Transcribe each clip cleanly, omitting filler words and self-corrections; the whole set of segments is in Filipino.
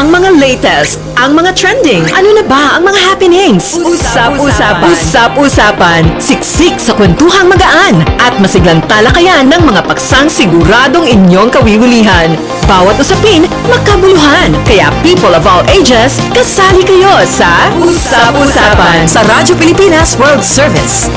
Ang mga latest, ang mga trending, ano na ba ang mga happenings? Usap-usapan. Usap-usapan. Siksik sa kwentuhang magaan at masiglang talakayan ng mga paksang siguradong inyong kawiwilihan. Bawat usapin, makabuluhan. Kaya people of all ages, kasali kayo sa Usap-usapan sa Radyo Pilipinas World Service.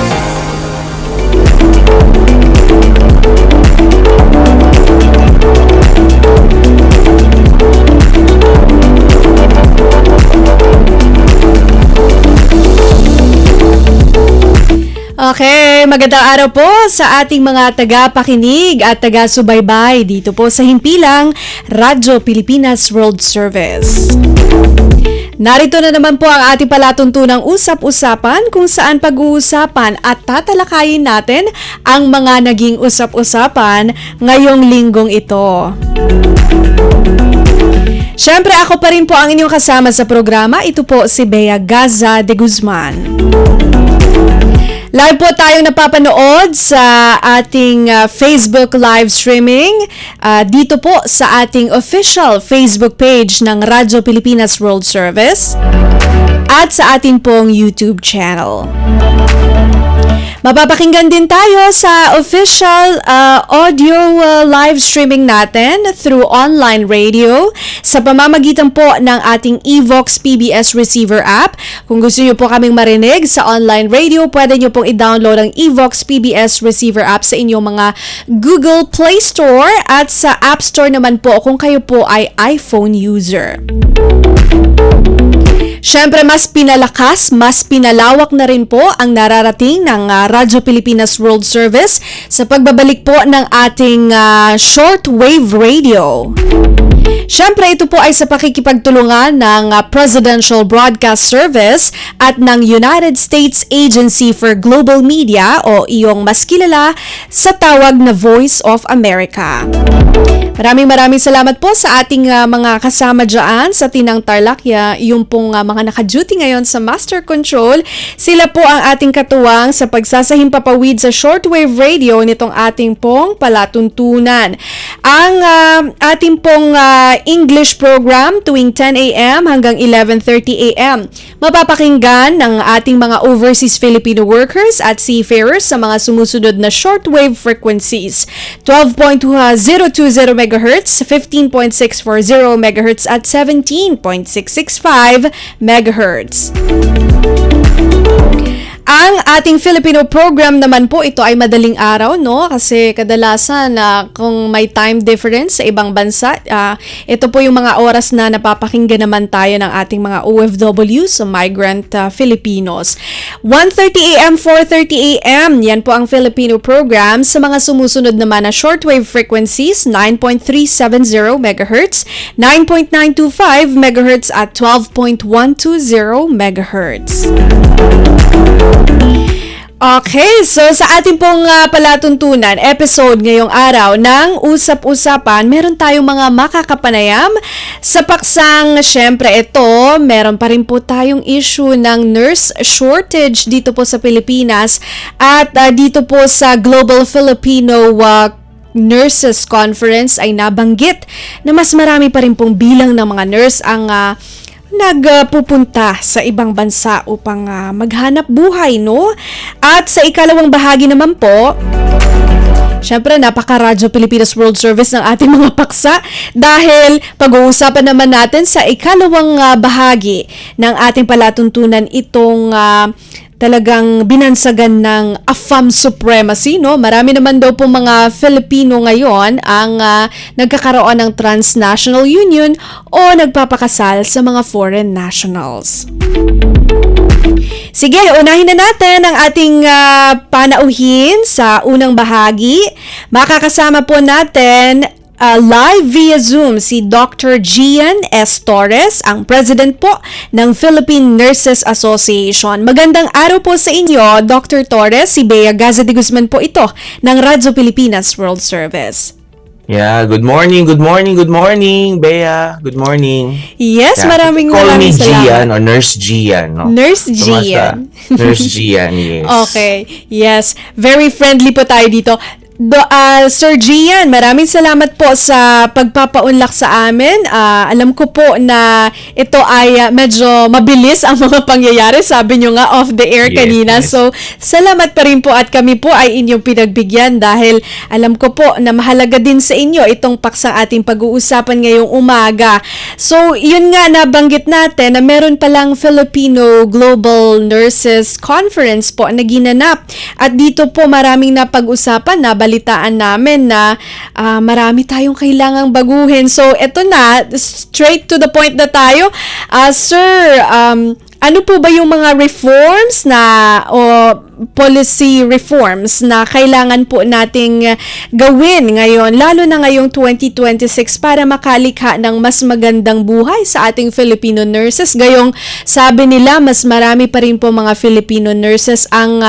Okay, magandang araw po sa ating mga taga-pakinig at taga-subaybay dito po sa himpilang Radyo Pilipinas World Service. Narito na naman po ang ating palatuntunang usap-usapan kung saan pag-uusapan at tatalakayin natin ang mga naging usap-usapan ngayong linggong ito. Siyempre ako pa rin po ang inyong kasama sa programa. Ito po si Bea Gaza de Guzman. Live po tayong napapanood sa ating Facebook live streaming dito po sa ating official Facebook page ng Radyo Pilipinas World Service at sa ating pong YouTube channel. Mapapakinggan din tayo sa official audio live streaming natin through online radio sa pamamagitan po ng ating Evox PBS receiver app. Kung gusto niyo po kaming marinig sa online radio, pwede niyo pong i-download ang Evox PBS receiver app sa inyong mga Google Play Store at sa App Store naman po kung kayo po ay iPhone user. Siyempre, mas pinalakas, mas pinalawak na rin po ang nararating ng Radyo Pilipinas World Service sa pagbabalik po ng ating shortwave radio. Siyempre, ito po ay sa pakikipagtulungan ng Presidential Broadcast Service at ng United States Agency for Global Media o iyong mas kilala sa tawag na Voice of America. Maraming salamat po sa ating mga kasama dyan sa Tinang Tarlac, yung pong mga naka-duty ngayon sa Master Control. Sila po ang ating katuwang sa pagsasahimpapawid sa shortwave radio nitong ating pong palatuntunan. Ang ating pong English program tuwing 10 a.m. hanggang 11:30 a.m. Mapapakinggan ng ating mga overseas Filipino workers at seafarers sa mga sumusunod na shortwave frequencies. 12.020 MHz, 15.640 MHz at 17.665 MHz. Ang ating Filipino program naman po, ito ay madaling araw, no? Kasi kadalasan kung may time difference sa ibang bansa, ito po yung mga oras na napapakinggan naman tayo ng ating mga OFW, so migrant Filipinos. 1:30 a.m., 4:30 a.m., yan po ang Filipino program. Sa mga sumusunod naman na shortwave frequencies, 9.370 MHz, 9.925 MHz at 12.120 MHz. Okay, so sa ating pong palatuntunan, episode ngayong araw ng Usap-Usapan, meron tayong mga makakapanayam sa paksang, syempre ito, meron pa rin po tayong issue ng nurse shortage dito po sa Pilipinas at dito po sa Global Filipino Nurses Conference ay nabanggit na mas marami pa rin pong bilang ng mga nurse ang nagpupunta sa ibang bansa upang maghanap buhay, no? At sa ikalawang bahagi naman po, syempre napaka-Radyo Pilipinas World Service ng ating mga paksa dahil pag-uusapan naman natin sa ikalawang bahagi ng ating palatuntunan itong talagang binansagan ng AFAM supremacy, no? Marami naman daw po mga Filipino ngayon ang nagkakaroon ng transnational union o nagpapakasal sa mga foreign nationals. Sige, unahin na natin ang ating panauhin sa unang bahagi. Makakasama po natin live via Zoom si Dr. Gian S. Torres, ang president po ng Philippine Nurses Association. Magandang araw po sa inyo, Dr. Torres. Si Bea Gaza de Guzman po ito ng Radyo Pilipinas World Service. Yeah, good morning, Bea. Good morning. Yes, Yeah, maraming call me salamat. Gian or Nurse Gian, no? Nurse Gian. Nurse Gian, yes. Okay, yes. Very friendly po tayo dito. Sir Gian, maraming salamat po sa pagpapaunlak sa amin. Alam ko po na ito ay medyo mabilis ang mga pangyayari. Sabi nyo nga off the air Yes, kanina. yes. So, salamat pa rin po at kami po ay inyong pinagbigyan dahil alam ko po na mahalaga din sa inyo itong paksang ating pag-uusapan ngayong umaga. So, yun nga nabanggit natin na meron palang Filipino Global Nurses Conference po na ginanap. At dito po maraming napag-usapan na balitaan namin na marami tayong kailangang baguhin. So, eto na, straight to the point na tayo. Sir, ano po ba yung mga reforms na o policy reforms na kailangan po nating gawin ngayon, lalo na ngayong 2026 para makalikha ng mas magandang buhay sa ating Filipino nurses? Gayong sabi nila, mas marami pa rin po mga Filipino nurses ang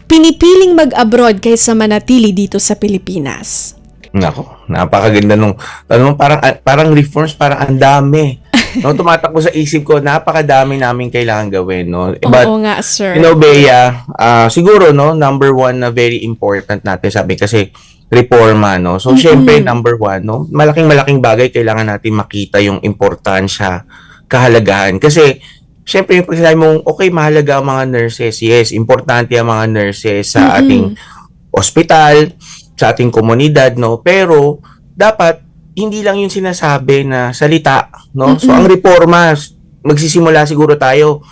pinipiling mag-abroad kaysa manatili dito sa Pilipinas. Nako, napakaganda nung parang reforms, parang ang dami. No, tumatakbo sa isip ko, napakadami namin kailangan gawin, no. But Oo nga, sir. you know, Bea, siguro, no, number one na very important natin, sabi kasi reforma, no. So, syempre, number one, no, malaking bagay kailangan natin makita yung importansya, kahalagahan. Kasi, syempre, yung pagsasabi mong, okay, mahalaga ang mga nurses. Yes, importante ang mga nurses sa ating ospital, sa ating komunidad, no. Pero, dapat, hindi lang yung sinasabi na salita, no? So, ang reforma, magsisimula siguro tayo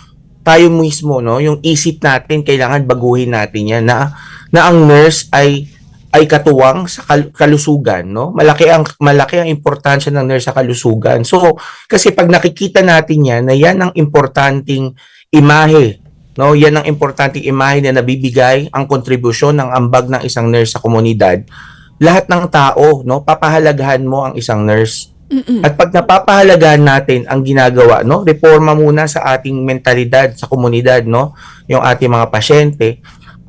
mismo, no? Yung isip natin, kailangan baguhin natin yan na ang nurse ay katuwang sa kalusugan, no? Malaki ang importansya ng nurse sa kalusugan. So, kasi pag nakikita natin yan, na yan ang importanteng imahe, no? Yan ang importanteng imahe na nabibigay ang kontribusyon ng ambag ng isang nurse sa komunidad. Lahat ng tao, no, papahalagahan mo ang isang nurse. At pag napapahalagahan natin ang ginagawa, no, reforma muna sa ating mentalidad sa komunidad, no, yung ating mga pasyente,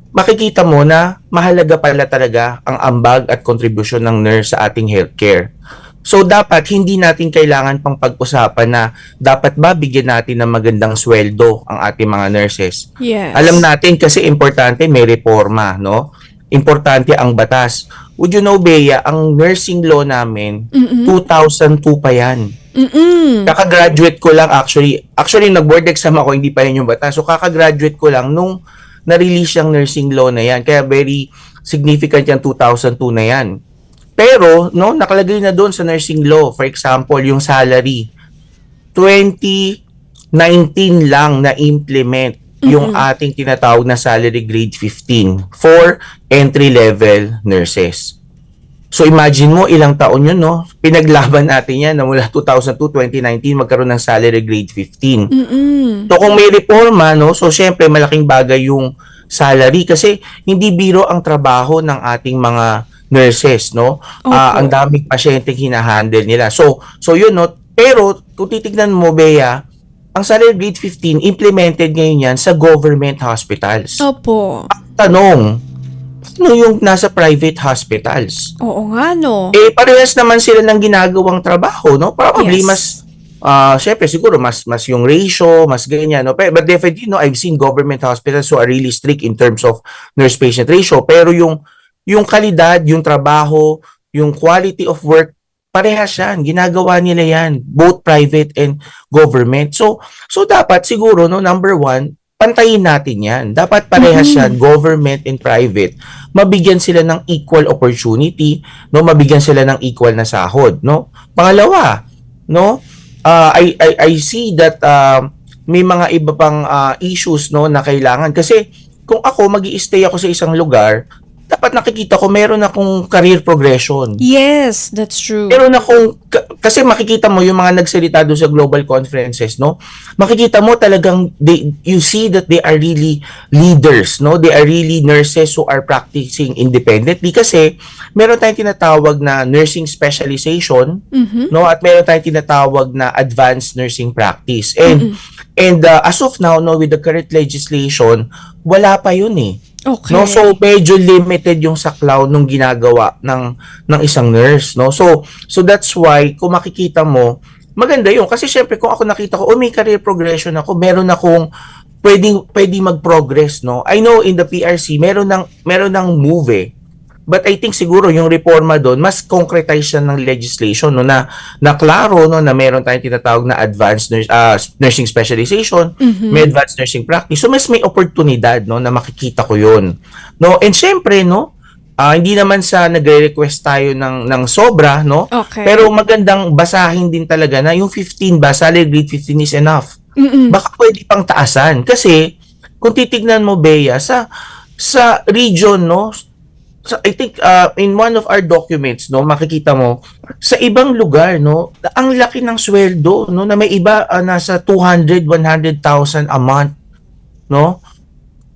makikita mo na mahalaga pala talaga ang ambag at kontribusyon ng nurse sa ating healthcare. So, dapat hindi natin kailangan pang pag-usapan na dapat ba bigyan natin ng magandang sweldo ang ating mga nurses. Yes. Alam natin kasi importante may reforma, no? Importante ang batas. Would you know, Bea, ang nursing law namin, 2002 pa yan. Kaka-graduate ko lang actually nag-board exam ako, hindi pa yan yung batas. So, kaka-graduate ko lang nung na-release yung nursing law na yan. Kaya very significant yung 2002 na yan. Pero, no, nakalagay na doon sa nursing law, for example, yung salary, 2019 lang na-implement yung ating tinatawag na salary grade 15 for entry-level nurses. So imagine mo, ilang taon yun, no? Pinaglaban natin yan na mula 2002, 2019, magkaroon ng salary grade 15. So kung may reforma, no? So syempre, malaking bagay yung salary kasi hindi biro ang trabaho ng ating mga nurses, no? Ang daming pasyente hinahandle nila. So yun, no? Pero kung titignan mo, Bea, ang salary grade 15 implemented ngayon yan sa government hospitals. Opo. Tanong, ano yung nasa private hospitals? Oo nga, no? Parehas naman sila ng ginagawang trabaho, no? Probably Yes. mas, syempre siguro mas yung ratio, mas ganyan, no? But definitely, no, I've seen government hospitals who are really strict in terms of nurse-patient ratio. Pero yung kalidad, yung trabaho, yung quality of work, parehas yan. Ginagawa nila yan. Both private and government. So dapat siguro, no, number one, pantayin natin yan. Dapat parehas yan, government and private. Mabigyan sila ng equal opportunity, no, mabigyan sila ng equal na sahod, no. Pangalawa, no, I see that may mga iba pang issues, no, na kailangan. Kasi kung ako magi-stay ako sa isang lugar, dapat nakikita ko meron akong career progression. Yes, that's true. Meron akong, kasi makikita mo yung mga nagsalita doon sa global conferences, no? Makikita mo talagang, you see that they are really leaders, no? They are really nurses who are practicing independently kasi meron tayong tinatawag na nursing specialization, no? At meron tayong tinatawag na advanced nursing practice. And as of now, no, with the current legislation, wala pa yun eh. Okay. No, so medyo limited yung saklaw nung ginagawa ng isang nurse, no. So that's why kung makikita mo, maganda yun kasi syempre kung ako nakita ko, may career progression ako, meron akong pwedeng mag-progress, no. I know in the PRC meron ng move eh. But I think siguro yung reforma doon, mas concretize siya ng legislation, no, na klaro, no, na meron tayong tinatawag na advanced nursing specialization, may advanced nursing practice. So mas may oportunidad, no, na makikita ko yun. No, and syempre, no, hindi naman sa nagre-request tayo ng sobra, no? Okay. Pero magandang basahin din talaga na yung 15 ba, salary grade 15 is enough. Baka pwede pang taasan. Kasi, kung titignan mo, Bea, sa region, no, I think in one of our documents, no, makikita mo sa ibang lugar, no, ang laki ng sweldo, no, na may iba nasa 200, 100,000 a month, no?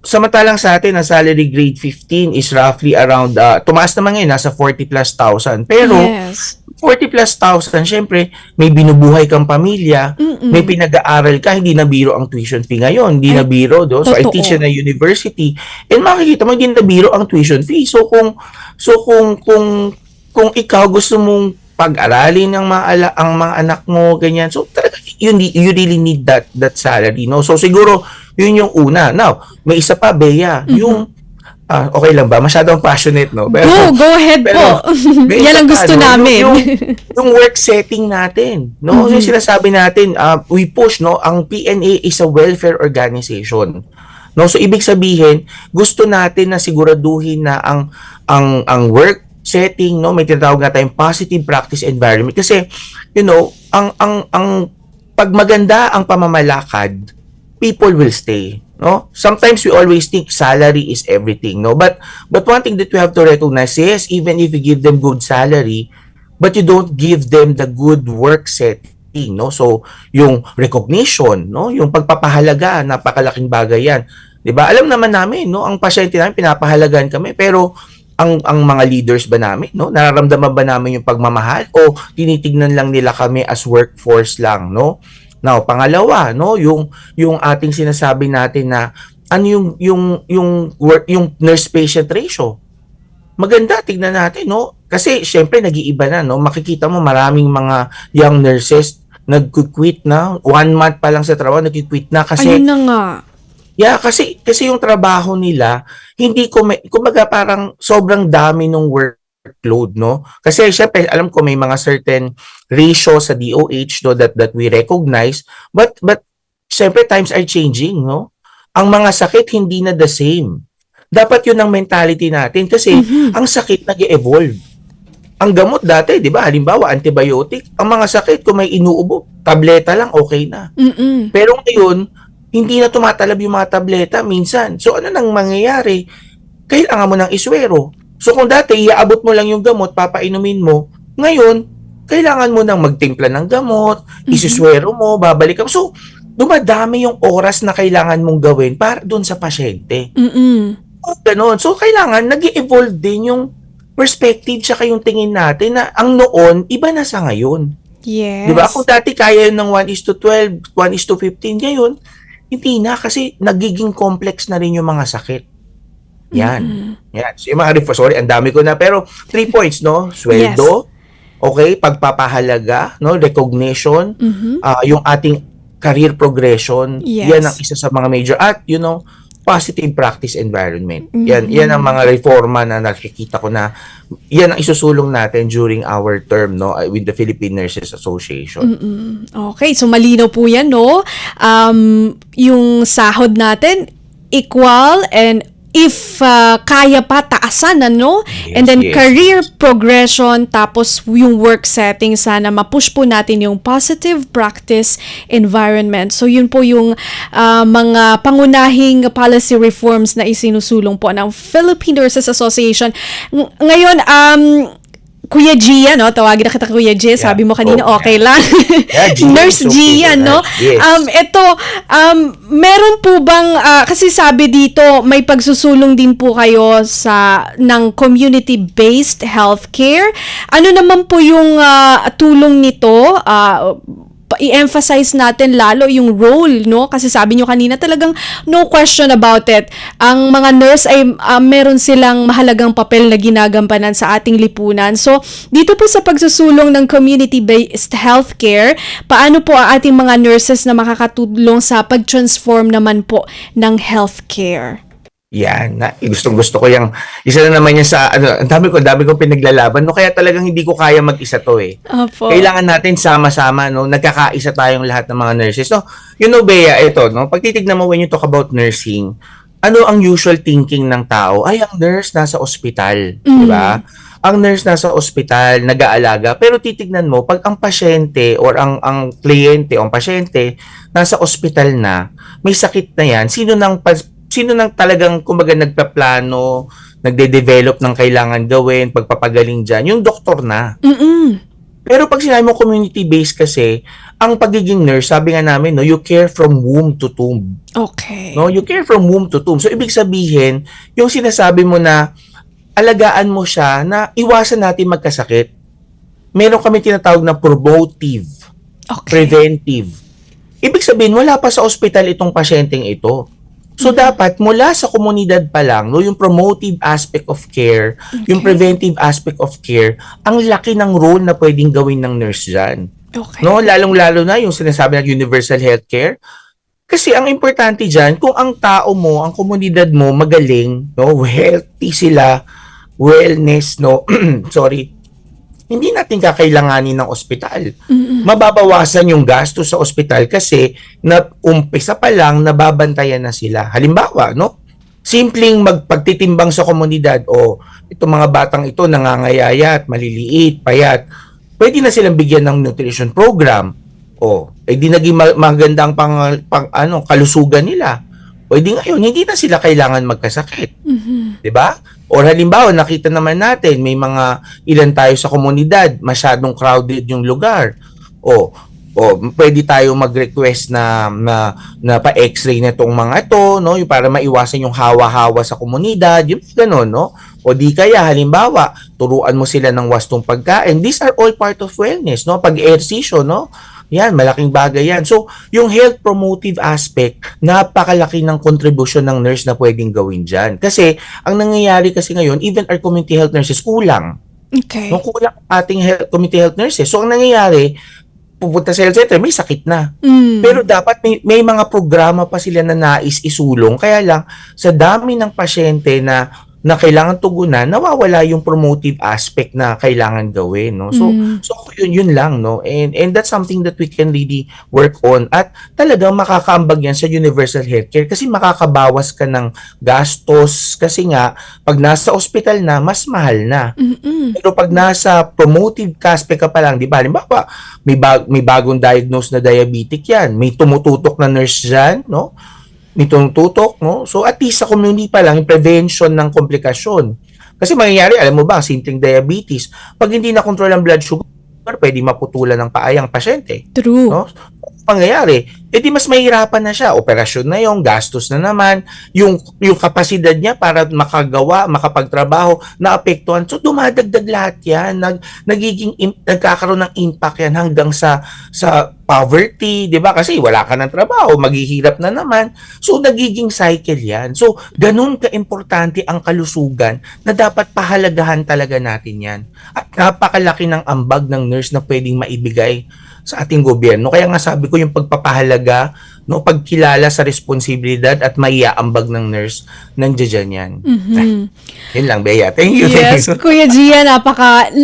Samantalang sa atin ang salary grade 15 is roughly around tumaas naman ngayon nasa 40 plus thousand. Pero Yes. 40 plus thousand, syempre, may binubuhay kang pamilya, may pinag-aaral ka, hindi na biro ang tuition fee ngayon, hindi na biro, do. So, I totoo. teach na university, and makikita mo, hindi na biro ang tuition fee. So, kung ikaw gusto mong pag-aralin ang mga anak mo, ganyan, so, talaga, you really need that salary, no? So, siguro, yun yung una. Now, may isa pa, Bea, yung okay lang ba? Masyadong passionate, no? Go ahead po. may Yan isa ang pa, gusto no? namin. Yung work setting natin, no? Yung sinasabi natin, we push, no? Ang PNA is a welfare organization. No? So, ibig sabihin, gusto natin na siguraduhin na ang work setting, no? May tinatawag na tayong positive practice environment. Kasi, you know, ang pag maganda ang pamamalakad, people will stay. No? Sometimes we always think salary is everything, no? But one thing that we have to recognize is even if you give them good salary, but you don't give them the good work setting, no? So, yung recognition, no? Yung pagpapahalaga, napakalaking bagay yan. 'Di ba? Alam naman namin, no? Ang pasyente namin pinapahalagan kami, pero ang mga leaders ba namin, no? Nararamdaman ba namin yung pagmamahal o tinitignan lang nila kami as workforce lang, no? Now, pangalawa, no, yung ating sinasabi natin na ano yung nurse patient ratio. Maganda, tignan natin, no? Kasi syempre nag-iiba na, no? Makikita mo maraming mga young nurses nag-quit na, 1 month pa lang sa trabaho nag-quit na kasi Ayun na nga. yeah, kasi yung trabaho nila hindi kumbaga parang sobrang dami ng workload, no? Kasi syempre alam ko may mga certain ratio sa DOH, no, that we recognize, but syempre times are changing, no? Ang mga sakit hindi na the same. Dapat yun ang mentality natin kasi ang sakit nag-evolve. Ang gamot dati, 'di ba? Halimbawa, antibiotic, ang mga sakit kung may inuubo, tableta lang okay na. Pero ngayon, hindi na tumatalab yung mga tableta minsan. So ano nang mangyayari? Kailangan mo ng iswero. So kung dati iaabot mo lang yung gamot, papainumin mo, ngayon kailangan mo nang magtimpla ng gamot, isiswero mo, babalik ka. So dumadami yung oras na kailangan mong gawin para doon sa pasyente. Ganon. So kailangan nag-evolve din yung perspective tsaka yung tingin natin na ang noon iba na sa ngayon. Yes. 'Di ba? Kung dati kaya yun ng 1:12, 1:15 ngayon, hindi na kasi nagiging complex na rin yung mga sakit. Yan. Yan. So, yung mga sorry, ang dami ko na. Pero 3 points, no? Sweldo, okay, pagpapahalaga, no? Recognition, yung ating career progression, Yes. yan ang isa sa mga major. At, you know, positive practice environment. Yan ang mga reforma na nakikita ko na yan ang isusulong natin during our term, no, with the Philippine Nurses Association. Okay, so malinaw po yan, no? Yung sahod natin, equal, and if kaya pa, taasan, ano? Yes, And then yes. career progression, tapos yung work setting, sana ma-push po natin yung positive practice environment. So yun po yung mga pangunahing policy reforms na isinusulong po ng Philippine Nurses Association. Ngayon, Kuya Gia, no? Tawagin na kita Kuya Gia. Sabi mo kanina, okay lang. Yeah, Gia, Nurse it's Gia, okay. no? Yes. Meron po bang, kasi sabi dito, may pagsusulong din po kayo ng community-based healthcare. Ano naman po yung tulong nito? I-emphasize natin lalo yung role, no? Kasi sabi nyo kanina, talagang no question about it. Ang mga nurse ay meron silang mahalagang papel na ginagampanan sa ating lipunan. So, dito po sa pagsusulong ng community-based healthcare, paano po ang ating mga nurses na makakatulong sa pag-transform naman po ng healthcare? Yan, gustong-gusto ko yung isa na naman yan sa ano, ang dami ko pinaglalaban no kaya talagang hindi ko kaya mag-isa to eh. Opo. Kailangan natin sama-sama no, nagkakaisa tayong lahat ng mga nurses. So, Bea, ito no, pag titignan mo when you talk about nursing, ano ang usual thinking ng tao? Ay, ang nurse nasa ospital, di ba? Ang nurse nasa ospital, nag-aalaga. Pero titignan mo, pag ang pasyente or ang kliyente o ang pasyente nasa ospital na, may sakit na yan, sino nang talagang kumbaga nagpaplano, nagde-develop ng kailangan gawin, pagpapagaling dyan, yung doktor na. Mm-mm. Pero pag sinabi mo community-based kasi, ang pagiging nurse, sabi nga namin, no, you care from womb to tomb. Okay. No, you care from womb to tomb. So, ibig sabihin, yung sinasabi mo na alagaan mo siya na iwasan natin magkasakit. Meron kami tinatawag na promotive, Okay. preventive. Ibig sabihin, wala pa sa ospital itong pasyenteng ito. So, dapat mula sa komunidad pa lang, no, yung promotive aspect of care, yung preventive aspect of care, ang laki ng role na pwedeng gawin ng nurse dyan. Okay. No, lalong-lalo na yung sinasabi ng universal healthcare. Kasi ang importante dyan, kung ang tao mo, ang komunidad mo magaling, no, healthy sila, wellness, no, sorry, hindi natin kakailanganin ng ospital. Mababawasan yung gastos sa ospital kasi na umpisa pa lang nababantayan na sila. Halimbawa, no? Simpleng magpagtitimbang sa komunidad o itong mga batang ito nangangayayat, maliliit, payat. Pwede na silang bigyan ng nutrition program. O, di naging maganda ang kalusugan nila. Pwede ngayon, hindi na sila kailangan magkasakit. 'Di ba? Or halimbawa, nakita naman natin, may mga ilan tayo sa komunidad, masyadong crowded yung lugar. O pwede tayo mag-request na pa-x-ray na itong mga ito, no? Yung para maiwasan yung hawa-hawa sa komunidad, yung gano'n, no? O di kaya, halimbawa, turuan mo sila ng wastong pagkain. These are all part of wellness, no? Pag-ehersisyo, no? Yan, malaking bagay yan. So, yung health promotive aspect, napakalaki ng contribution ng nurse na pwedeng gawin dyan. Kasi, ang nangyayari kasi ngayon, even our community health nurses, kulang. Okay. No, kulang ating community health nurses. So, ang nangyayari, pupunta sa health center, may sakit na. Pero dapat may mga programa pa sila na nais isulong. Kaya lang, sa dami ng pasyente na kailangan tugunan, nawawala yung promotive aspect na kailangan gawin, no? So yun lang, no? And that's something that we can really work on at talagang makakaambag yan sa universal healthcare kasi makakabawas ka ng gastos kasi nga pag nasa ospital na mas mahal na. Pero pag nasa promotive aspect ka pa lang, di ba? Halimbawa, may bagong diagnosed na diabetic yan, may tumututok na nurse dyan, no? Nitong tutok, no? So, at least sa community pa lang, yung prevention ng komplikasyon. Kasi mangyayari, alam mo ba, simpleng diabetes, pag hindi na control ang blood sugar, pwede maputulan ng paa ang pasyente. True. No? Pangyayari, edi mas mahirapan na siya. Operasyon na yung gastos na naman, yung kapasidad niya para makagawa, makapagtrabaho, naapektuhan. So, dumadagdag lahat yan. Nagkakaroon ng impact yan hanggang sa poverty, di ba? Kasi wala ka ng trabaho, maghihirap na naman. So, nagiging cycle yan. So, ganun ka-importante ang kalusugan na dapat pahalagahan talaga natin yan. At napakalaki ng ambag ng nurse na pwedeng maibigay sa ating gobyerno. Kaya nga sabi ko yung pagpapahalaga, no, pagkilala sa responsibilidad at maiaambag ng nurse, nandiyan yan. Yun lang, Bea. Thank you. Yes, Thank you. Kuya Gia,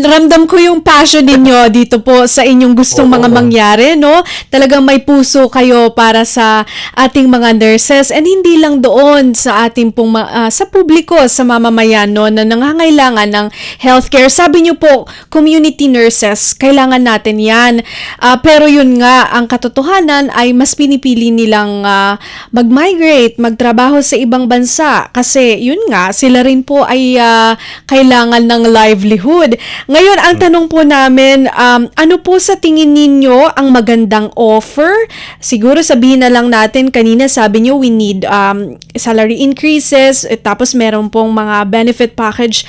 ramdam ko yung passion ninyo dito po sa inyong gustong mga mangyari, no? Talagang may puso kayo para sa ating mga nurses and hindi lang doon sa ating pong sa publiko, sa mamamayan, no, na nangangailangan ng healthcare. Sabi niyo po, community nurses, kailangan natin yan. Pero yun nga, ang katotohanan ay mas pinipili nilang mag-migrate, magtrabaho sa ibang bansa kasi yun nga, sila rin po ay kailangan ng livelihood. Ngayon, ang tanong po namin, ano po sa tingin ninyo ang magandang offer? Siguro sabihin na lang natin, kanina sabi niyo we need salary increases, tapos meron pong mga benefit package.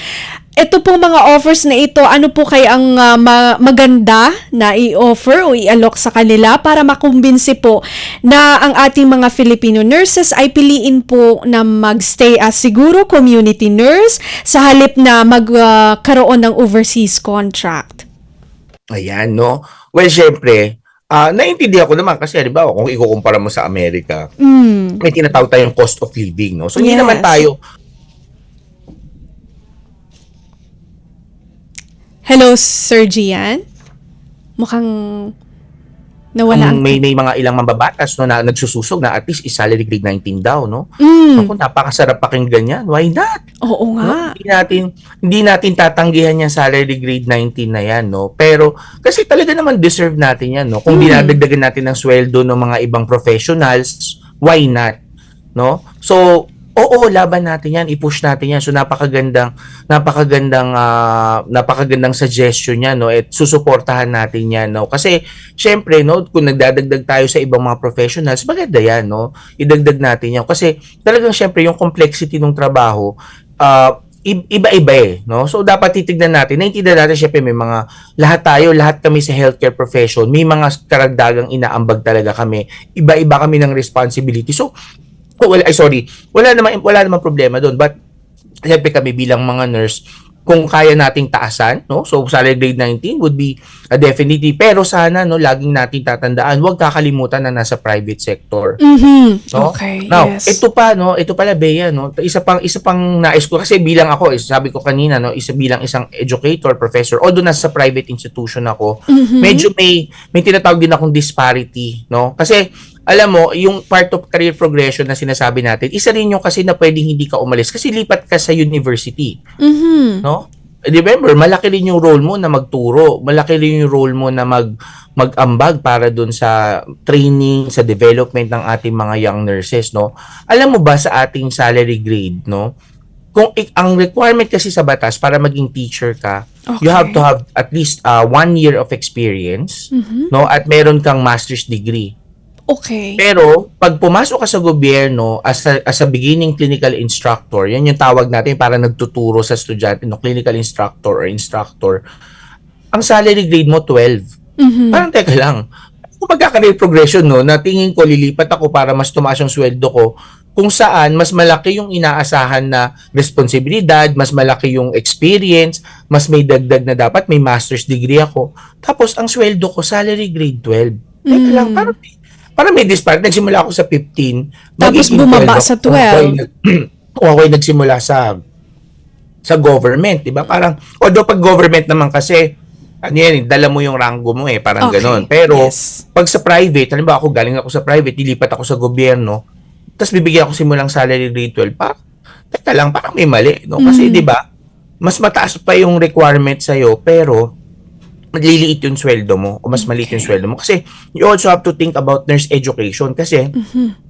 Ito pong mga offers na ito, ano po kaya ang maganda na i-offer o i-alok sa kanila para makumbinsi po na ang ating mga Filipino nurses ay piliin po na magstay as siguro community nurse sa halip na magkaroon ng overseas contract? Ayan, no? Well, syempre, Naiintindihan ko naman kasi halimbawa kung ikukumpara mo sa Amerika, may tinatawag tayong cost of living, no? So hindi Yes. naman tayo Hello, Sir Gian? Mukhang nawala ang... may mga ilang mambabatas no na nagsususog na at least is salary grade 19 daw, no? Mm, Ako napakasarap pakinggan yan. Why not? oo No? nga. Hindi natin tatanggihan yung salary grade 19 na yan, no? Pero kasi talaga naman deserve natin yan, no? Kung dinadagdagan natin ng sweldo ng mga ibang professionals, why not? No? So, oo, laban natin yan, i-push natin yan. So napakagandang suggestion yan, no? At susuportahan natin yan, no? Kasi syempre, no, kung nagdadagdag tayo sa ibang mga professionals, maganda yan, no? Idagdag natin yan kasi talagang syempre yung complexity ng trabaho iba-iba no? So, dapat titignan natin. Naiintindihan natin, syempre, may mga, lahat kami sa healthcare profession, may mga karagdagang inaambag talaga kami. Iba-iba kami ng responsibility. So, wala namang problema doon. But, syempre kami bilang mga nurse, kung kaya nating taasan, no? So, salary grade 19 would be definitely. Pero sana, no, laging nating tatandaan, huwag kakalimutan na nasa private sector. No? Okay, Now, yes. ito pala Bea, no? Isa pang nais ko kasi bilang ako, sabi ko kanina, no, bilang isang educator, professor, although nasa private institution ako, medyo may tinatawag din akong disparity, no? Kasi alam mo, yung part of career progression na sinasabi natin, isa rin yung kasi na pwedeng hindi ka umalis kasi lipat ka sa university, no? Remember, malaki rin yung role mo na magturo, malaki rin yung role mo na mag-ambag para dun sa training, sa development ng ating mga young nurses, no? Alam mo ba sa ating salary grade, no? Kung ang requirement kasi sa batas para maging teacher ka, you have to have at least 1 year of experience, no? At meron kang master's degree. Okay. Pero, pag pumasok ka sa gobyerno as a beginning clinical instructor, yan yung tawag natin para nagtuturo sa estudyante, no, clinical instructor, ang salary grade mo 12. Parang teka lang, kung magkakareer progression, no, na tingin ko lilipat ako para mas tumaas yung sweldo ko, kung saan mas malaki yung inaasahan na responsibilidad, mas malaki yung experience, mas may dagdag na dapat may master's degree ako. Tapos, ang sweldo ko, salary grade 12. Teka lang, parang may disparate. Nagsimula ako sa 15. Tapos magiging bumaba 12 sa ako. 12. Kung ako'y nagsimula sa government, di ba? Parang, although pag government naman kasi, ano yan, dala mo yung rango mo parang Okay, ganon. Pero, yes. pag sa private, halimbawa ako, galing ako sa private, dilipat ako sa gobyerno, tapos bibigyan ako simulang salary grade 12, teka lang, parang may mali, no? Kasi, di ba, mas mataas pa yung requirement sa'yo, pero, maliliit yung sweldo mo o mas maliit yung sweldo mo kasi you also have to think about nurse education kasi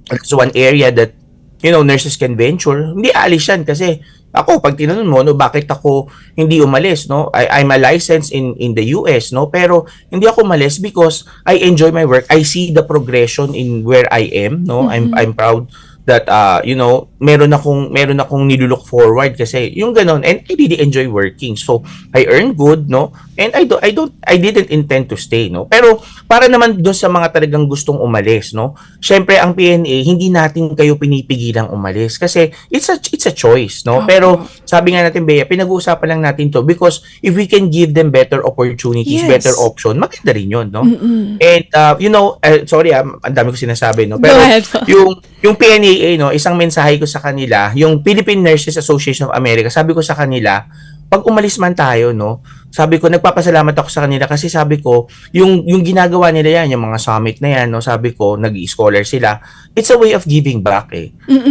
that's one area that nurses can venture. Hindi aalis yan kasi ako pag tinanong mo bakit ako hindi umalis, no? I'm a licensed in the US, no? Pero hindi ako umalis because I enjoy my work. I see the progression in where I am, no? I'm proud that meron akong nilulook forward kasi yung ganon, and I really enjoy working. So I earn good, no? And I didn't intend to stay, no? Pero para naman doon sa mga talagang gustong umalis, no? Syempre ang PNA hindi natin kayo pinipigilang umalis kasi it's a choice, no? Pero sabi nga natin, Bea, pinag-uusapan lang natin to because if we can give them better opportunities, Yes. better option, maganda rin 'yon, no? And sorry, ang dami ko sinasabi, no? Go Pero ahead. yung PNAA, no, isang mensahe ko sa kanila, yung Philippine Nurses Association of America, sabi ko sa kanila, pag umalis man tayo, no, sabi ko, nagpapasalamat ako sa kanila kasi sabi ko, yung ginagawa nila yan, yung mga summit na yan, no, sabi ko, nag-scholar sila, it's a way of giving back,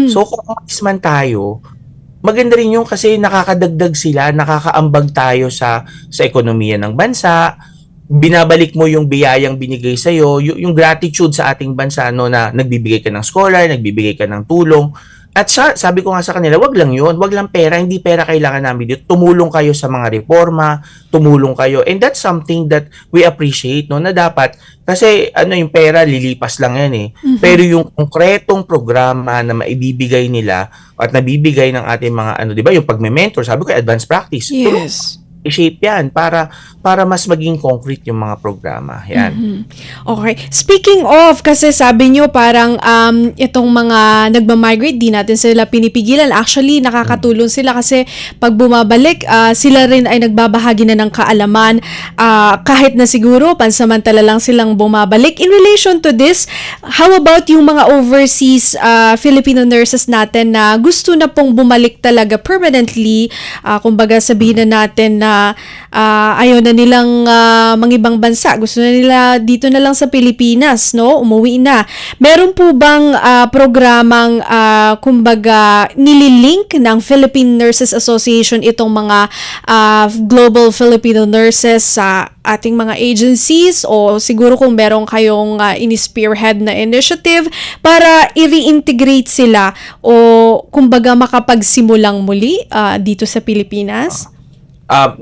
So, kung umalis man tayo, maganda rin yung kasi nakakadagdag sila, nakakaambag tayo sa ekonomiya ng bansa, binabalik mo yung biyayang binigay sa'yo, yung gratitude sa ating bansa, no, na nagbibigay ka ng scholar, nagbibigay ka ng tulong. At sabi ko nga sa kanila, wag lang yun, wag lang pera, hindi pera kailangan namin dito. Tumulong kayo sa mga reforma, tumulong kayo. And that's something that we appreciate, no, na dapat, kasi yung pera, lilipas lang yan Pero yung konkretong programa na maibibigay nila at nabibigay ng ating mga, di ba, yung pagme-mentor, sabi ko, advanced practice. Yes. i-shape yan para mas maging concrete yung mga programa. Yan. Okay. Speaking of, kasi sabi nyo parang itong mga nagmamigrate, di natin sila pinipigilan. Actually, nakakatulong sila kasi pag bumabalik, sila rin ay nagbabahagi na ng kaalaman kahit na siguro pansamantala lang silang bumabalik. In relation to this, how about yung mga overseas Filipino nurses natin na gusto na pong bumalik talaga permanently, kumbaga sabihin na natin na ayaw na nilang mangibang bansa. Gusto na nila dito na lang sa Pilipinas, no? Umuwi na. Meron po bang programang kumbaga nililink ng Philippine Nurses Association itong mga global Filipino nurses sa ating mga agencies, o siguro kung meron kayong in-spearhead na initiative para i-reintegrate sila o kumbaga makapagsimulang muli dito sa Pilipinas?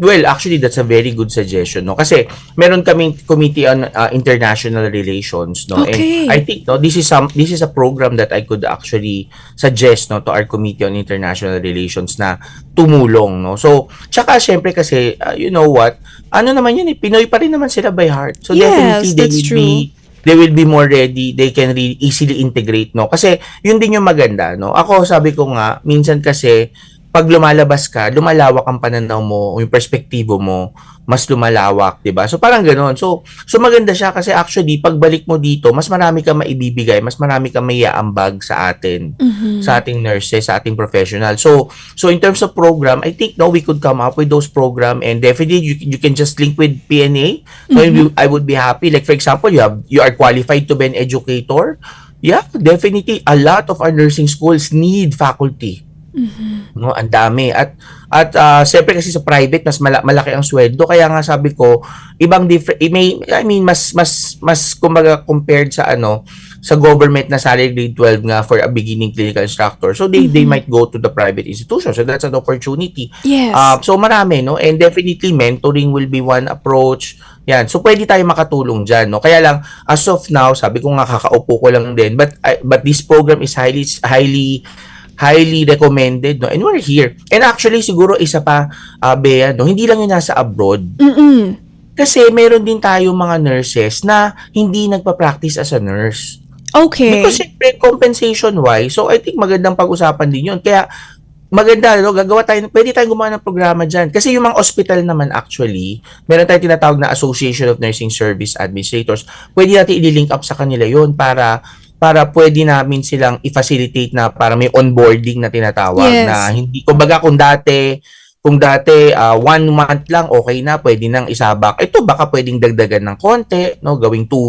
Well, actually, that's a very good suggestion, no? Kasi meron kaming Committee on International Relations, no? Okay. And I think, no, this is a program that I could actually suggest, no, to our Committee on International Relations na tumulong, no? So, tsaka syempre kasi, you know what? Ano naman yun, Pinoy pa rin naman sila by heart. So, Yes, definitely that's true. they will be more ready, they can really easily integrate, no? Kasi yun din yung maganda, no? Ako, sabi ko nga, minsan kasi pag lumalabas ka, lumalawak ang pananaw mo, yung perspektibo mo, mas lumalawak, 'di ba? So parang ganoon. So maganda siya kasi actually pagbalik mo dito, mas marami kang maibibigay, mas marami kang maiaambag sa atin, sa ating nurses, sa ating professional. So in terms of program, I think we could come up with those program, and definitely you can just link with PNA. So I would be happy. Like for example, you are qualified to be an educator. Yeah, definitely a lot of our nursing schools need faculty. No, ang dami at siyempre kasi sa private mas malaki ang sweldo, kaya nga sabi ko ibang different, mas kumbaga compared sa sa government na salary grade 12 nga for a beginning clinical instructor, so they might go to the private institution, so that's an opportunity. Yes. So marami, no, and definitely mentoring will be one approach. Yan, so pwede tayo makatulong diyan, no, kaya lang as of now sabi ko nga kakaupo ko lang din, but this program is highly recommended, no? And we're here. And actually, siguro isa pa, Bea, no? Hindi lang yun nasa abroad. Kasi meron din tayo mga nurses na hindi nagpa-practice as a nurse. Okay. Because siyempre, compensation-wise, so I think magandang pag-usapan din yun. Kaya, maganda, no? Pwede tayong gumawa ng programa dyan. Kasi yung mga hospital naman actually, meron tayong tinatawag na Association of Nursing Service Administrators. Pwede natin i-link up sa kanila yun para pwede namin silang i-facilitate na para may onboarding na tinatawag. Yes. Na hindi, kumbaga kung dati 1 month lang okay na, pwede nang isabak. Ito baka pwedeng dagdagan ng konti, no, gawing 2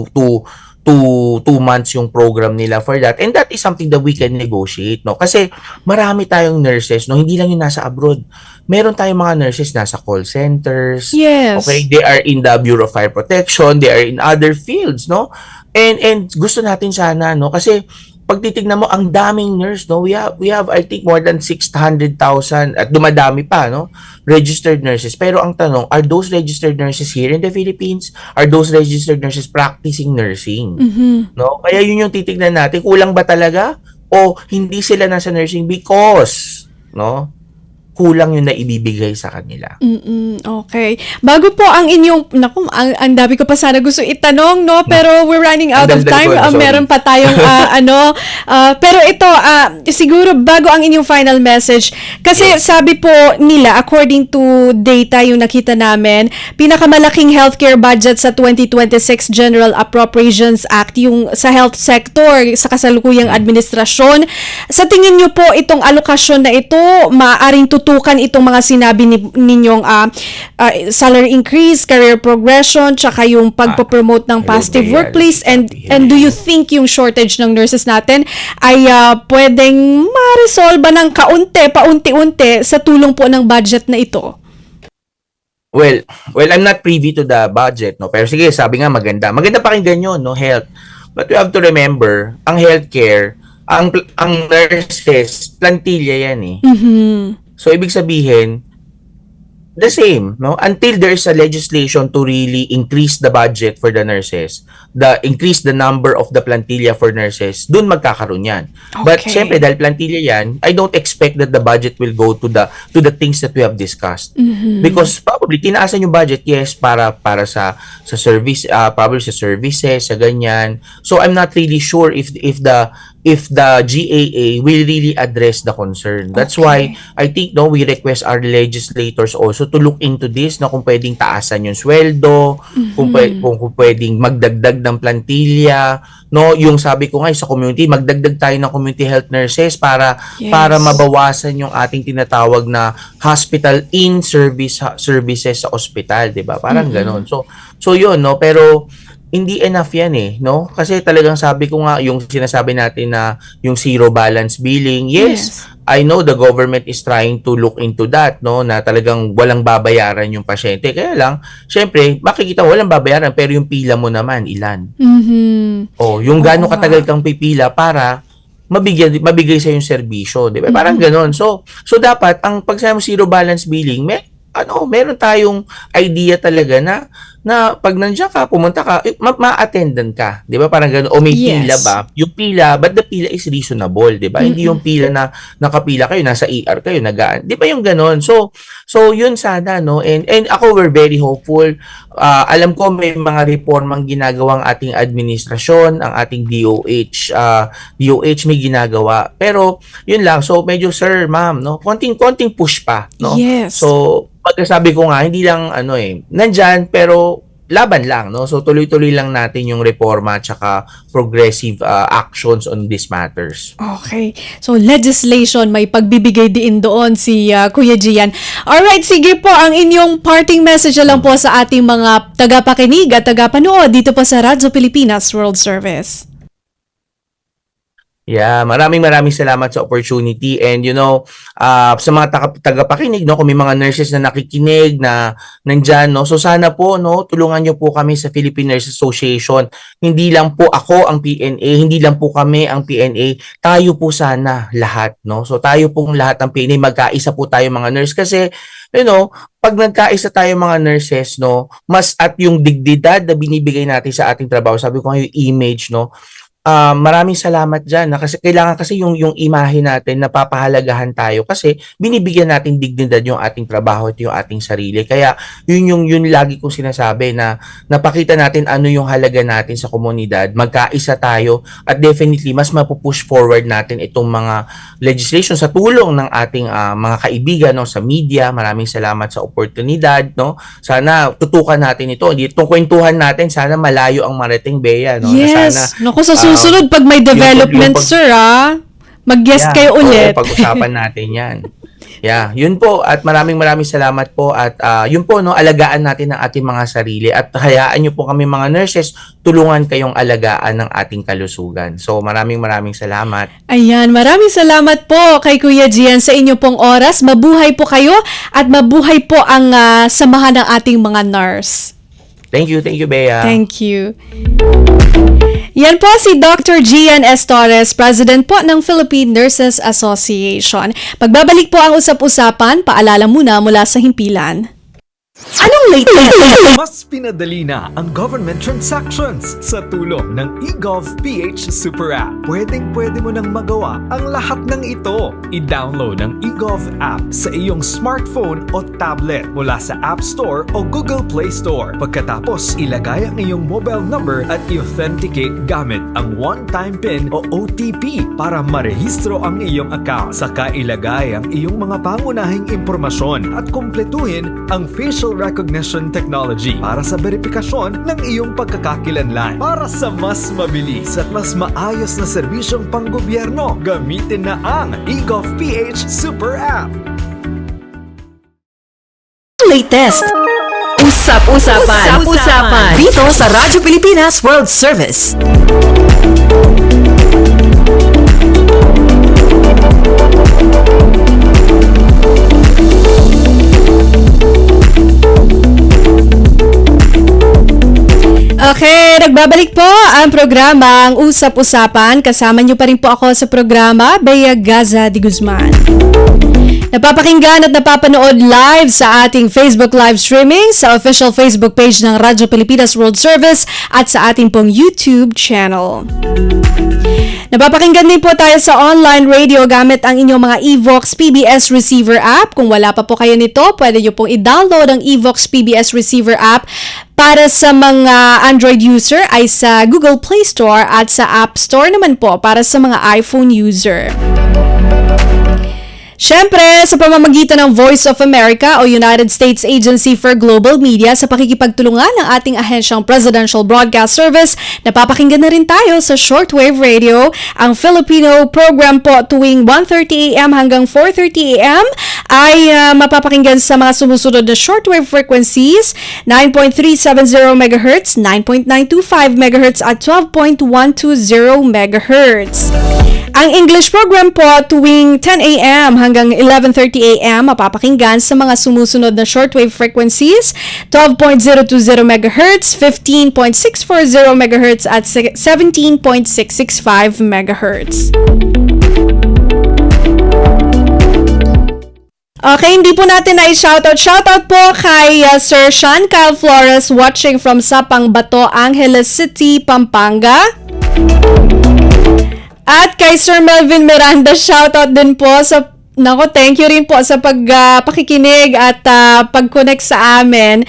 months yung program nila for that. And that is something that we can negotiate, no? Kasi marami tayong nurses, no, hindi lang yung nasa abroad. Meron tayong mga nurses nasa call centers. Yes. Okay, they are in the Bureau of Fire Protection, they are in other fields, no? And gusto natin sana, no, kasi pag titignan mo ang daming nurse, no, we have I think more than 600,000 at dumadami pa, no, registered nurses. Pero ang tanong, are those registered nurses here in the Philippines? Are those registered nurses practicing nursing? No, kaya yun yung titignan natin, kulang ba talaga o hindi sila nasa nursing because, no, kulang yung naibibigay sa kanila. Okay. Bago po ang inyong, ang dami ko pa sana gusto itanong, no? Pero we're running out of time. Meron pa tayong, pero ito, siguro bago ang inyong final message, kasi sabi po nila, according to data yung nakita namin, pinakamalaking healthcare budget sa 2026 General Appropriations Act, yung sa health sector, sa kasalukuyang administrasyon. Sa tingin nyo po, itong alokasyon na ito, maaaring tutukan itong mga sinabi ninyong salary increase, career progression, tsaka yung pagpo-promote ng positive workplace, and do you think yung shortage ng nurses natin ay pwedeng ma-resolve ng paunti-unti sa tulong po ng budget na ito? Well, I'm not privy to the budget, no, pero sige, sabi nga maganda pakinggan yun, no, health. But we have to remember, ang healthcare, ang nurses, plantilla yan eh. So, ibig sabihin, the same, no? Until there's a legislation to really increase the budget for the nurses, increase the number of the plantilla for nurses, dun magkakaroon yan. But Okay. syempre, dahil plantilla yan, I don't expect that the budget will go to the things that we have discussed. Because probably tinaasan yung budget, yes, para sa service, probably sa services, sa ganyan. So I'm not really sure if the GAA will really address the concern. That's why I think we request our legislators also to look into this, na kung pwedeng taasan yung sweldo, kung pwedeng magdagdag ng plantilla, no, yung sabi ko nga sa community, magdagdag tayo ng community health nurses para Yes. mabawasan yung ating tinatawag na hospital in services sa ospital, 'di ba? Parang ganoon. So yun, no, pero hindi enough yan no? Kasi talagang sabi ko nga, yung sinasabi natin na yung zero balance billing, yes, I know the government is trying to look into that, no? Na talagang walang babayaran yung pasyente. Kaya lang, syempre, makikita mo walang babayaran, pero yung pila mo naman, ilan? Yung gaano katagal kang pipila para mabigay sa yung serbisyo, 'di ba? Parang ganoon. So dapat ang pag sa zero balance billing, meron tayong idea talaga na pag nandiyan ka, pumunta ka, ma-attendan ka, 'di ba? Parang ganoon. O may pila ba? Yung pila, but the pila is reasonable, 'di ba? Hindi yung pila na nakapila kayo, nasa ER kayo, nagaan. 'Di ba yung ganoon? So yun sana, no? And ako, we're very hopeful. Alam ko may mga reformang ginagawang ating administrasyon, ang ating DOH may ginagawa. Pero yun lang. So medyo, sir, ma'am, no? Konting push pa, no? Yes. So pagkasabi ko nga, hindi lang nandyan, pero laban lang, no? So tuloy-tuloy lang natin yung reforma at saka progressive actions on these matters. Okay. So, legislation, may pagbibigay din doon si Kuya Gian. Alright, sige po, ang inyong parting message na lang po sa ating mga tagapakinig at tagapanood dito po sa Radyo Pilipinas World Service. Yeah, maraming salamat sa opportunity, and sa mga tagapakinig, no, kung may mga nurses na nakikinig na nandyan, no, so sana po, no, tulungan niyo po kami sa Philippine Nurses Association. Hindi lang po ako ang PNA, hindi lang po kami ang PNA, tayo po sana lahat, no. So tayo pong lahat ang PNA, magkaisa po tayo mga nurse, kasi pag nagkaisa tayo mga nurses, no, mas at yung dignidad na binibigay natin sa ating trabaho, sabi ko nga yung image, no, maraming salamat dyan, kasi kailangan kasi yung imahe natin, napapahalagahan tayo kasi binibigyan natin dignidad yung ating trabaho at yung ating sarili. Kaya yun lagi kong sinasabi, na napakita natin ano yung halaga natin sa komunidad, magkaisa tayo, at definitely mas mapupush forward natin itong mga legislation sa tulong ng ating mga kaibigan, no, sa media. Maraming salamat sa oportunidad, no. Sana tutukan natin ito. Itong kwentuhan natin, sana malayo ang marating, Bea, no. Yes. Na sana, Naku, sa susunod, pag may development, sir, mag-guest kayo ulit. Pag-usapan natin yan. Yeah, yun po, at maraming salamat po, at yun po, no, alagaan natin ang ating mga sarili, at hayaan nyo po kami mga nurses, tulungan kayong alagaan ng ating kalusugan. So maraming salamat. Ayan, maraming salamat po kay Kuya Gian sa inyo pong oras. Mabuhay po kayo at mabuhay po ang samahan ng ating mga nurse. Thank you, Bea. Thank you. Yan po si Dr. Gian S. Torres, President po ng Philippine Nurses Association. Magbabalik po ang usap-usapan, paalala muna mula sa himpilan. Anong latest? Mas pinadali na ang government transactions sa tulong ng eGov.ph Super App. Pwedeng-pwede mo nang magawa ang lahat ng ito. I-download ang eGov app sa iyong smartphone o tablet mula sa App Store o Google Play Store. Pagkatapos, ilagay ang iyong mobile number at i-authenticate gamit ang one-time PIN o OTP para marehistro ang iyong account. Saka ilagay ang iyong mga pangunahing impormasyon at kumpletuhin ang facial recognition technology para sa verifikasyon ng iyong pagkakakilanlan. Para sa mas mabilis at mas maayos na serbisyong panggobyerno, gamitin na ang eGov.ph Super App. Latest. Usap-usapan. Dito sa Radyo Pilipinas World Service. Okay, nagbabalik po ang programang Usap-Usapan. Kasama niyo pa rin po ako sa programa, Bea Gaza de Guzman. Napapakinggan at napapanood live sa ating Facebook live streaming, sa official Facebook page ng Radyo Pilipinas World Service at sa ating pong YouTube channel. Napapakinggan din po tayo sa online radio gamit ang inyong mga Evox PBS Receiver app. Kung wala pa po kayo nito, pwede nyo pong i-download ang Evox PBS Receiver app. Para sa mga Android user ay sa Google Play Store at sa App Store naman po para sa mga iPhone user. Siyempre, sa pamamagitan ng Voice of America o United States Agency for Global Media sa pakikipagtulungan ng ating ahensyang Presidential Broadcast Service, napapakinggan na rin tayo sa shortwave radio. Ang Filipino program po tuwing 1:30 a.m. hanggang 4:30 a.m. ay mapapakinggan sa mga sumusunod na shortwave frequencies, 9.370 MHz, 9.925 MHz at 12.120 MHz. Ang English program po tuwing 10 a.m. hanggang 11:30 a.m. mapapakinggan sa mga sumusunod na shortwave frequencies, 12.020 MHz, 15.640 MHz at 17.665 MHz. Okay, hindi po natin na-shoutout. Shoutout po kay Sir Sean Kyle Flores watching from Sapang Bato, Angeles City, Pampanga. At kay Sir Melvin Miranda, shoutout din po sa thank you rin po sa pakikinig at pag-connect sa amin.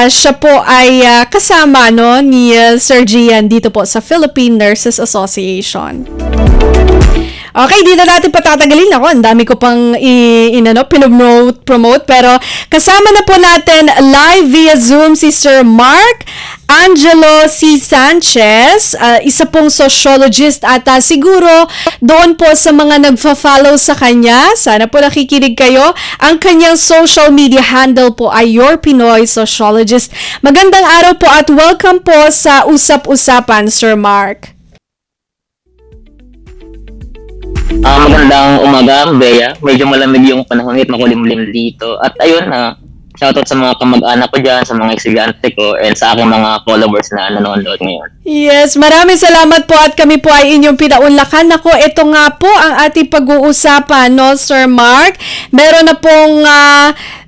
Siya po ay kasama ni Sir Gian dito po sa Philippine Nurses Association. Okay, di na natin patatagalin. Ako, ang dami ko pang promote, pero kasama na po natin live via Zoom si Sir Mark Angelo C. Sanchez, isa pong sociologist at siguro doon po sa mga nagfa-follow sa kanya, sana po nakikinig kayo. Ang kanyang social media handle po ay Your Pinoy Sociologist. Magandang araw po at welcome po sa Usap-Usapan, Sir Mark. Magandang umaga, Bea. Medyo malamig yung panahon at makulimlim dito. At ayun, shoutout sa mga kamag-anak ko dyan, sa mga estudyante ko, and sa aking mga followers na nanonood ngayon. Yes, maraming salamat po at kami po ay inyong pinaunlakan. Ako, ito nga po ang ating pag-uusapan, no, Sir Mark? Meron na pong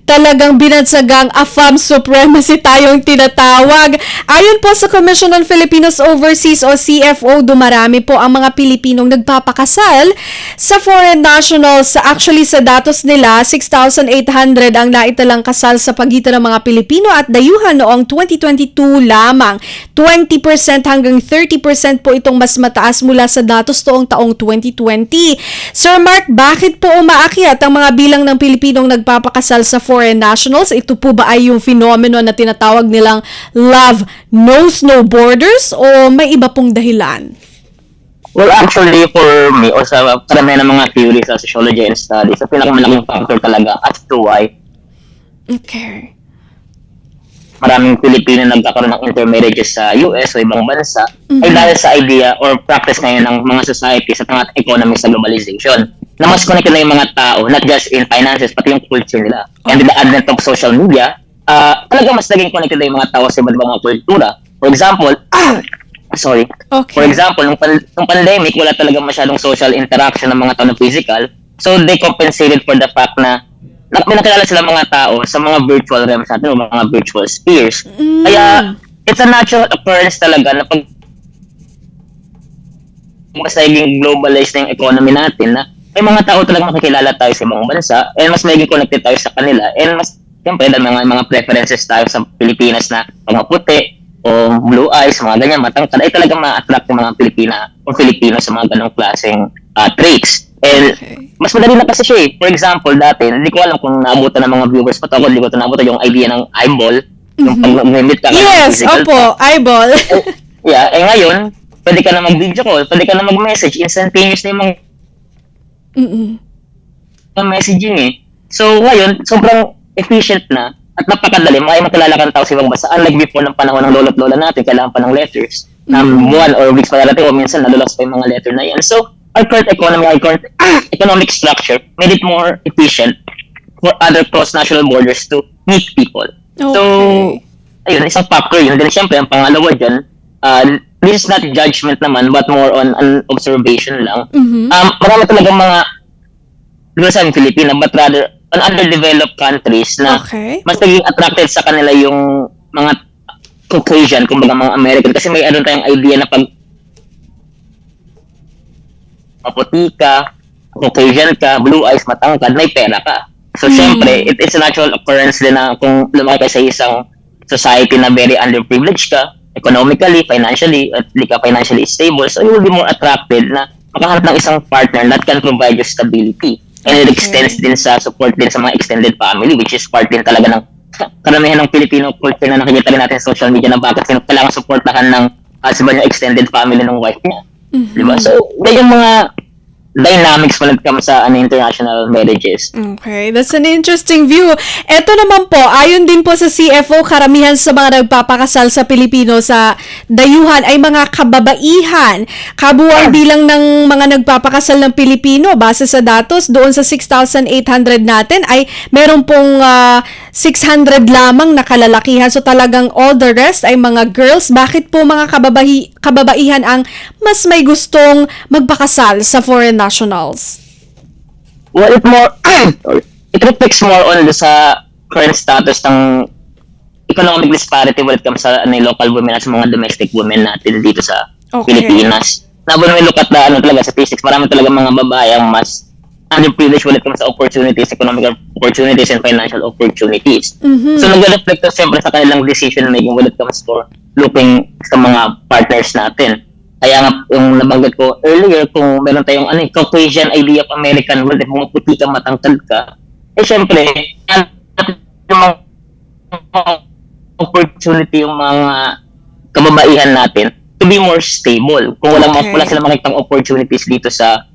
talagang binansagang AFAM Supremacy tayong tinatawag. Ayon po sa Commission on Filipinos Overseas o CFO, dumarami po ang mga Pilipinong nagpapakasal sa foreign nationals. Actually, sa datos nila, 6,800 ang naitalang kasal sa pagitan ng mga Pilipino at dayuhan noong 2022 lamang. 20% hanggang 30% po itong mas mataas mula sa datos noong taong 2020. Sir Mark, bakit po umaakyat ang mga bilang ng Pilipinong nagpapakasal sa foreign nationals? Ito po ba ay yung phenomenon na tinatawag nilang love knows no borders o may iba pong dahilan? Well, actually, for me, o sa karamihan ng mga theories sa sociology and studies, sa pinakamalaking factor talaga as to why maraming Pilipino nagkakaroon ng intermarriages sa US o ibang bansa ay dahil sa idea or practice ngayon ng mga societies at mga economies sa globalization na mas connected na yung mga tao, not just in finances, pati yung culture nila. And with the advent of social media, talagang mas naging connected na yung mga tao sa iba't ibang mga kultura. For example, For example, nung pandemic, wala talaga masyadong social interaction ng mga tao na physical. So, they compensated for the fact na pinakilala sila mga tao sa mga virtual realms natin o mga virtual spheres. Kaya, it's a natural occurrence talaga na pag mas naging globalized na yung economy natin na may mga tao talaga makikilala tayo sa ibang bansa and mas naging connected tayo sa kanila and mas, siyempre, mga preferences tayo sa Pilipinas na mga puti o blue eyes, mga ganyan, matangkad, ay talagang ma-attract yung mga Pilipina o Filipino sa mga ganong klaseng traits. And mas madali na kasi siya eh. For example, dati, hindi ko alam kung naabutan ng mga viewers pa ako, hindi ko naabutan yung idea ng eyeball, yung pag-meet ka. Yes, opo, eyeball. Yeah, ngayon, pwede ka na mag-video call, pwede ka na mag-message, instantaneous na yung mga messaging eh. So, ngayon, sobrang efficient na at napakadali, makilala kang tao sa ibang bansa. Unlike before ng panahon ng lolo't lola natin, kailangan pa ng letters. Na buwan or weeks pa darating o minsan nalulas pa yung mga letter na yan. So, our current economy, our current economic structure made it more efficient for other cross-national borders to meet people. Okay. So, ayun, isang factor yun. Then syempre, ang pangalawa dyan, this is not judgment naman, but more on an observation lang. Marami talagang mga, di ba sabi Filipina, but rather, on underdeveloped countries na Okay. mas naging attracted sa kanila yung mga Caucasian, kumbaga mga American. Kasi may ano tayong idea na pag maputi ka, Caucasian ka, blue eyes, matangkad, may pera ka. So, syempre, it is a natural occurrence din na kung lumaki ka sa isang society na very underprivileged ka, economically, financially, at di ka financially stable, so you will be more attracted na makahanap ng isang partner that can provide you stability. And it extends din sa support din sa mga extended family, which is part din talaga ng karamihan ng Filipino culture na nakikita rin natin sa social media na bakit kailangan supportahan ng husband yung extended family ng wife niya. Diba? So, yan yung mga dynamics when it comes sa international marriages. Okay, that's an interesting view. Ito naman po, ayon din po sa CFO, karamihan sa mga nagpapakasal sa Pilipino sa dayuhan ay mga kababaihan. Kabuang bilang ng mga nagpapakasal ng Pilipino, base sa datos, doon sa 6,800 natin ay meron pong 600 lamang na kalalakihan. So talagang all the rest ay mga girls. Bakit po mga kababaihan ang mas may gustong magpakasal sa foreign nationals? Well, it reflects more on sa current status ng economic disparity when it comes sa local women at sa mga domestic women natin dito sa Pilipinas. Na when we look at the statistics, marami talaga mga babae ang mas underprivileged when it comes to opportunities, economic opportunities, and financial opportunities. So, nag-reflect na siyempre sa kanilang decision making when it comes to looking sa mga partners natin. Kaya nga, yung nabanggit ko earlier, kung meron tayong Caucasian idea of American world, kung maputi ka, matangkad ka, siyempre, yung mga opportunity, yung mga kababaihan natin to be more stable. Kung wala sila makikitang opportunities dito sa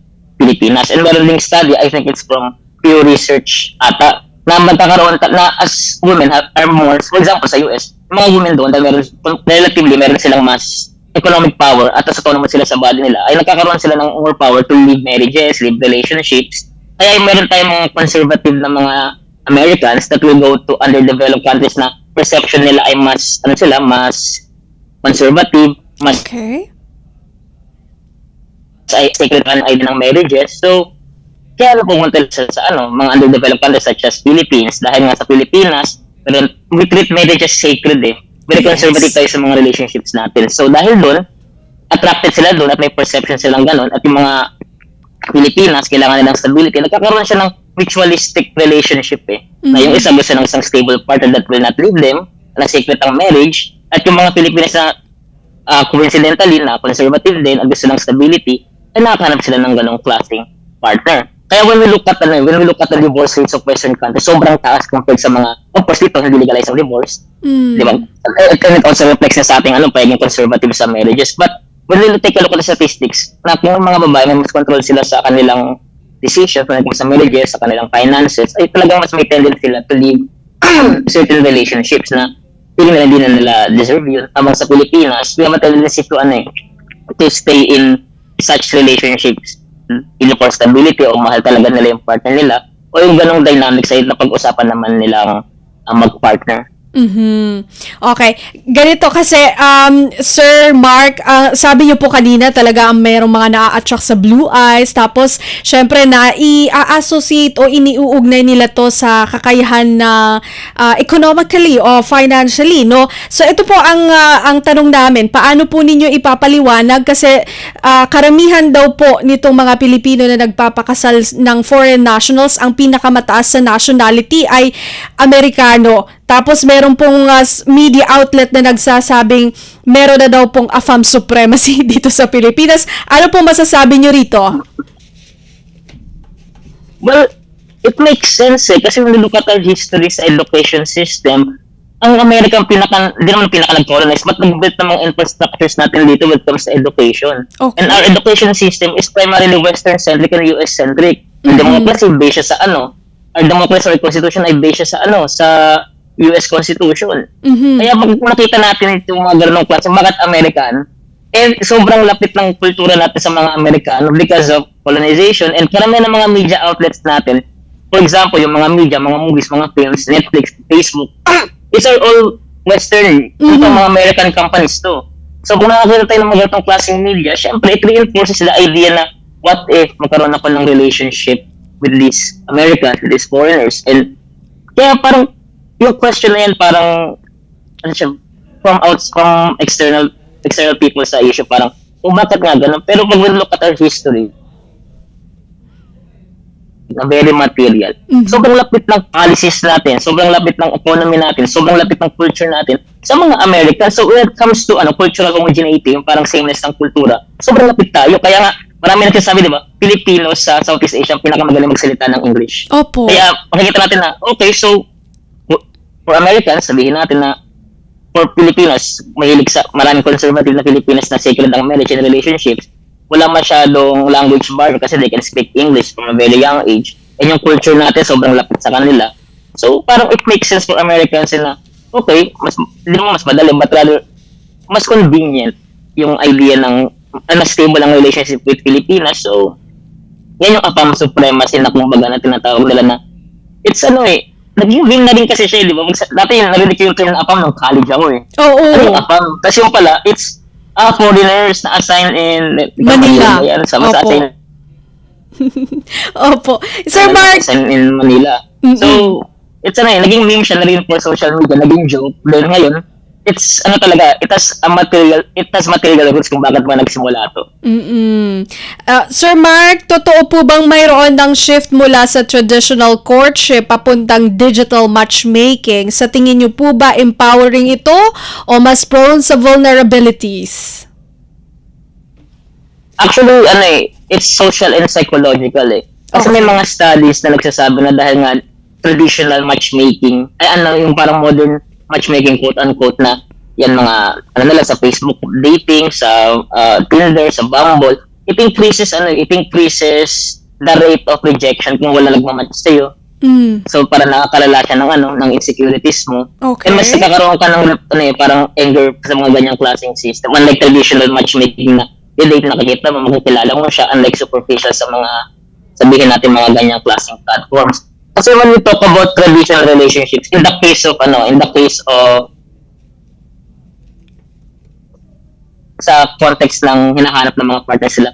Pilipinas. And meron ding study, I think it's from Pew Research ata, na magkakaroon na as women are more, for example sa US, mga women doon, dahil meron silang mas economic power at autonomous sila sa body nila, ay nagkakaroon sila ng more power to lead marriages, lead relationships. Kaya meron tayong mga conservative na mga Americans that will go to underdeveloped countries na perception nila ay mas, mas conservative, mas sacred idea ng marriages. So, kaya pumunta sa mga underdeveloped countries such as Philippines, dahil nga sa Pilipinas, we treat marriage as sacred Very conservative tayo sa mga relationships natin. So, dahil doon, attracted sila doon at may perception silang ganun, at yung mga Pilipinas, kailangan nilang stability, nagkakaroon siya ng mutualistic relationship na yung isa gusto ng isang stable partner that will not leave them, na secret ang marriage, at yung mga Pilipinas na coincidentally na conservative din, at gusto ng stability, ay nakakahanap sila ng ganong klaseng partner. Kaya when we look at the divorce rates of Western countries, sobrang taas compared sa mga, of course, dito hindi legalize ang divorce. Di ba? It also reflects na sa ating pagiging conservative sa marriages. But when we take a look at the statistics, na kung mga babae may mas control sila sa kanilang decisions when it comes sa marriages, sa kanilang finances, ay talagang mas may tendency sila to leave certain relationships na feeling nila hindi na nila deserve yun. Habang sa Pilipinas, we have a tendency to stay in such relationships either for stability o mahal talaga nila yung partner nila o yung ganong dynamics ay na pag-usapan naman nilang mag-partner. Okay. Ganito kasi, Sir Mark, sabi niyo po kanina talaga merong mga na-attract sa blue eyes, tapos syempre na i-associate o iniuugnay nila to sa kakayahan na economically o financially, no? So ito po ang tanong namin, paano po ninyo ipapaliwanag kasi karamihan daw po nitong mga Pilipino na nagpapakasal ng foreign nationals, ang pinakamataas sa nationality ay Amerikano. Tapos meron pong media outlet na nagsasabing meron na daw pong AFAM supremacy dito sa Pilipinas. Ano po masasabi nyo rito? Well, it makes sense kasi when you look at our history sa education system, ang Amerika hindi naman pinaka-nag-colonize, but nag-build ng mga infrastructures natin dito when it comes to education. Okay. And our education system is primarily Western-centric and US-centric. Ang democracy based siya sa our democracy or constitution ay based siya sa sa US Constitution. Kaya pag nakita natin itong mga ganong klase, bakit American? Sobrang lapit ng kultura natin sa mga Amerikano because of colonization and karamihan ng mga media outlets natin. For example, yung mga media, mga movies, mga films, Netflix, Facebook, these are all Western, ito mga American companies to. So kung nakakita tayo ng mga ganitong klaseng media, syempre it reinforces the idea na what if magkaroon ako ng relationship with these Americans, with these foreigners. And kaya parang yung question na yan parang ano siya, from external people sa issue, parang bakit nga ganun? Pero pag we look at our history, na very material. Sobrang lapit ng policies natin, sobrang lapit ng economy natin, sobrang lapit ng culture natin sa mga Americans. So when it comes to cultural homogeneity, yung parang sameness ng kultura, sobrang lapit tayo. Kaya nga, marami nagsasabi, di ba, Filipinos sa Southeast Asia ang pinakamagaling magsalita ng English. Opo. Kaya makikita natin na, okay, so for Americans, sabihin natin na for Filipinos, maraming conservative na Filipinos na sacred ang marriage and relationships, wala masyadong language barrier kasi they can speak English from a very young age. And yung culture natin sobrang lapit sa kanila. So, parang it makes sense for Americans na, okay, hindi mo mas madali, but rather, mas convenient yung idea ng stable ang relationship with Filipinas. So, yan yung apam supremacy na kumbaga na tinatawag nila na, it's naging wing na rin kasi siya, di ba? Dati yung narinig yung apam ng college ako eh. Oo. Ano yung apam? Kasi yung pala, it's foreigners na assigned in Manila. Yan, Opo. assigned Opo. Sir Mark, in Manila. Mm-mm. So, it's naging meme siya na rin for social media, naging joke. Then ngayon, it's talaga, it has material roots kung bakit ba nagsimula to. Sir Mark, totoo po bang mayroon ng shift mula sa traditional courtship papuntang digital matchmaking? Sa tingin niyo po ba empowering ito o mas prone sa vulnerabilities? Actually, it's social and psychological eh. Kasi may mga studies na nagsasabi na dahil nga traditional matchmaking, yung parang modern matchmaking quote-unquote na yan mga, sa Facebook dating, sa Tinder, sa Bumble, it increases the rate of rejection kung wala nagmamatch sa'yo. So, para nakakalala siya ng insecurities mo. Okay. And mas nakakaroon ka ng parang anger sa mga ganyang klaseng system. Unlike traditional matchmaking na date nakikita mo, makikilala mo siya, unlike superficial sa mga, sabihin natin mga ganyang klaseng platforms. Kasi when we talk about traditional relationships, in the case of sa context ng hinahanap ng mga partners sila,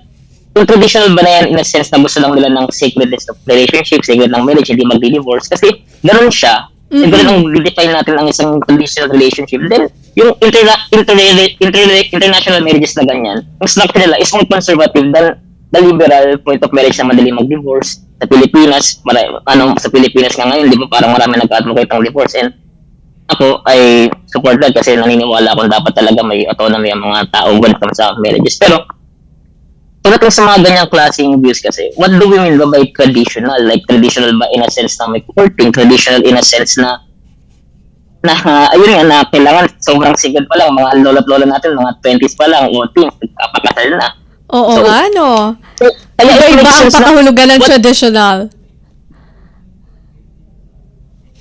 yung traditional ba na yan, in a sense na gusto lang nila ng sacredness of relationship, sacred ng marriage, hindi magdi-divorce, kasi ganun siya. And ganun ang define natin ang isang traditional relationship. Then, yung international marriages na ganyan, ang structure nila is more conservative than the liberal point of marriage na madali mag-divorce. Sa Pilipinas, sa Pilipinas nga ngayon, di ba parang marami nag-advocate ng divorce. And ako ay support that kasi naniniwala akong dapat talaga may autonomy ang mga tao when it comes sa marriages. Pero, tulad sa mga ganyang klaseng views kasi, what do we mean by traditional? Like, traditional ba in a sense na may courting? Traditional in a sense na ayun nga, na kailangan sobrang sigad pa lang, mga lola't lola natin, mga 20s pa lang, o teens, nagpapakasal na. Oo So, nga, no? Kaya it Iba makes ang sense na, pakahulugan ng traditional.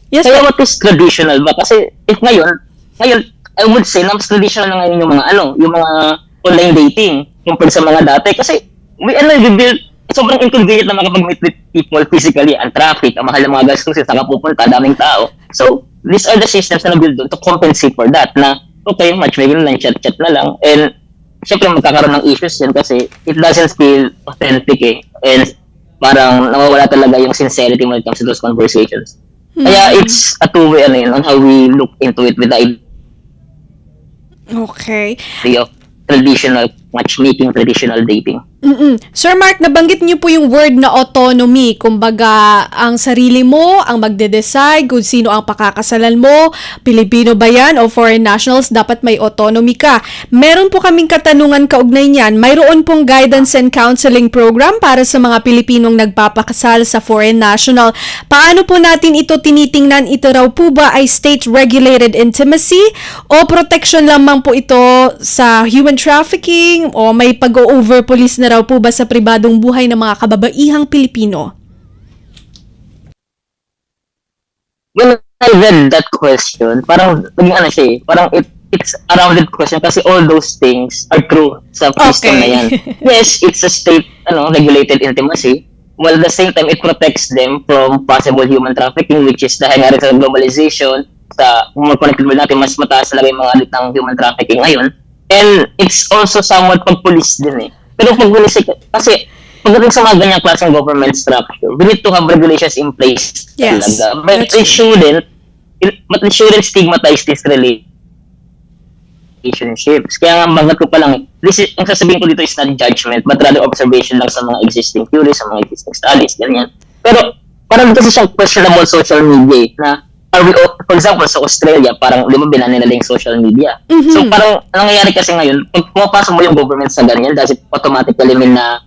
Yes, kaya what is traditional ba? Kasi if ngayon, I would say na mas traditional na ngayon yung mga online dating compared sa mga dati. Kasi we build, sobrang inconvenient na makapag-meet with people physically, ang traffic, ang mahal ng mga gastusin, saan ka pupunta, daming tao. So, these are the systems na na-build doon to compensate for that na, okay, matchmaking lang, chat-chat na lang, and syempre magkakaroon ng issues yan kasi it doesn't feel authentic eh, and parang nawawala talaga yung sincerity when it comes to those conversations. Kaya it's a two-way on how we look into it with the okay. idea of traditional matchmaking, traditional dating. Sir Mark, nabanggit niyo po yung word na autonomy. Kumbaga, ang sarili mo ang magde-decide kung sino ang pakakasalan mo. Pilipino ba yan o foreign nationals? Dapat may autonomy ka. Meron po kaming katanungan kaugnay niyan. Mayroon pong guidance and counseling program para sa mga Pilipinong nagpapakasal sa foreign national. Paano po natin ito tinitingnan? Ito raw po ba ay state-regulated intimacy o protection lamang po ito sa human trafficking o may pag-over police na raw po ba sa pribadong buhay ng mga kababaihang Pilipino? When I read that question, parang naging siya eh, parang it's a rounded question kasi all those things are true sa system na yan. Yes, it's a state regulated intimacy, while at the same time it protects them from possible human trafficking, which is dahil nga rin sa globalization, sa more connected world natin, mas mataas talaga yung mga alit ng human trafficking ngayon. And it's also somewhat pag-police din eh. Pero pag-police, kasi pagdating sa mga ganyang klaseng government structure, we need to have regulations in place Yes, talaga. But that's it shouldn't stigmatize this relationships. Kaya nga, bangat ko pa lang, ang sasabihin ko dito is not judgment, but rather observation lang sa mga existing theories, sa mga existing studies, ganyan. Pero, parang kasi siyang questionable social media na, for example, sa Australia, parang, di ba, binan nila yung social media. So, parang, ang nangyayari kasi ngayon, pag pumapasok mo yung government sa ganyan, does it automatically mean na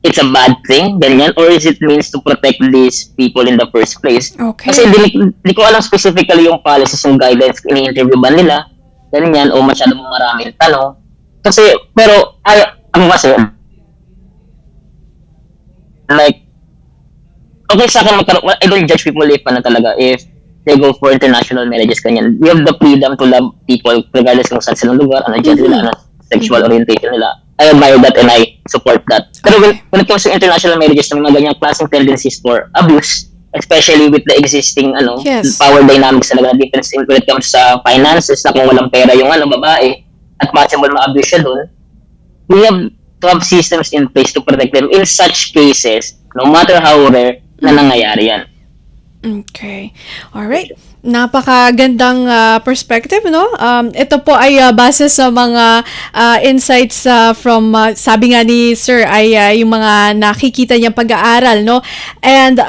it's a bad thing, ganyan, or is it means to protect these people in the first place? Okay. Kasi di ko alam specifically yung policies, yung guidelines, ini-interview ba nila, ganyan, o masyadong maraming tanong. Kasi, pero, ako kasi, like, okay sa akin I don't judge people if talaga, if they go for international marriages, ganyan. We have the freedom to love people regardless kung saan silang lugar, ano gender nila, ano sexual orientation nila. I admire that and I support that. Pero when it comes to international marriages, ng mga ganyang klaseng tendencies for abuse, especially with the existing Yes. power dynamics talaga, difference when it comes sa finances, na kung walang pera yung babae, at possible ma-abuse siya doon, we have to have systems in place to protect them in such cases, no matter how rare na nangyayari yan. Okay. Alright. Napakagandang perspective, no? Ito po ay base sa mga insights from, sabi nga ni Sir, ay yung mga nakikita niyang pag-aaral, no? And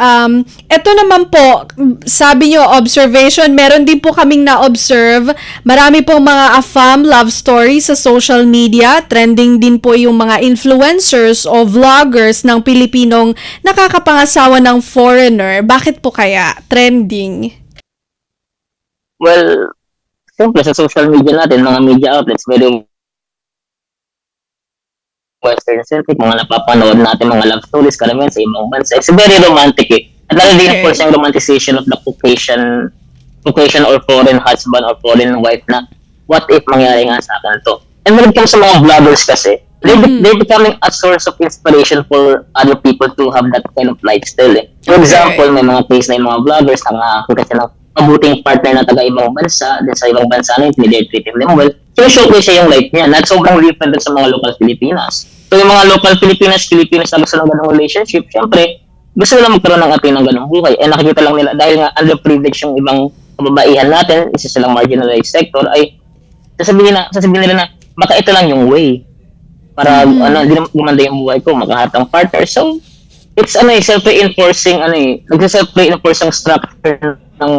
ito naman po, sabi niyo, observation, meron din po kaming na-observe. Marami pong mga AFAM love stories sa social media. Trending din po yung mga influencers o vloggers ng Pilipinong nakakapangasawa ng foreigner. Bakit po kaya trending? Well, siyempre sa social media natin, mga media outlets, very Western-centric, mga napapanood natin, mga love stories, karamihan sa ibang bansa. It's very romantic eh. At lalo din, of course, yung romanticization of the Caucasian or foreign husband or foreign wife na, what if mangyari nga sa akin to? And when it comes sa mga vloggers kasi, they're becoming a source of inspiration for other people to have that kind of lifestyle eh. For example, may mga case na yung mga vloggers na nakakita sila ng mabuting partner na taga-ibang bansa, din sa ibang bansa na hindi they're treating them well, sinashowcase siya yung life niya. At sobrang different sa mga local Filipinas. So yung mga local Filipinas na gusto ng ganong relationship, syempre, gusto nila magkaroon ng atin ng ganong buhay. Eh nakikita lang nila, dahil nga underprivileged yung ibang kababaihan natin, isa silang marginalized sector, ay sasabihin nila na, baka ito lang yung way. Para, hindi na gumanda yung buhay ko, makahatang partner. So, it's self-reinforcing, nagsa-self-reinforcing structure ng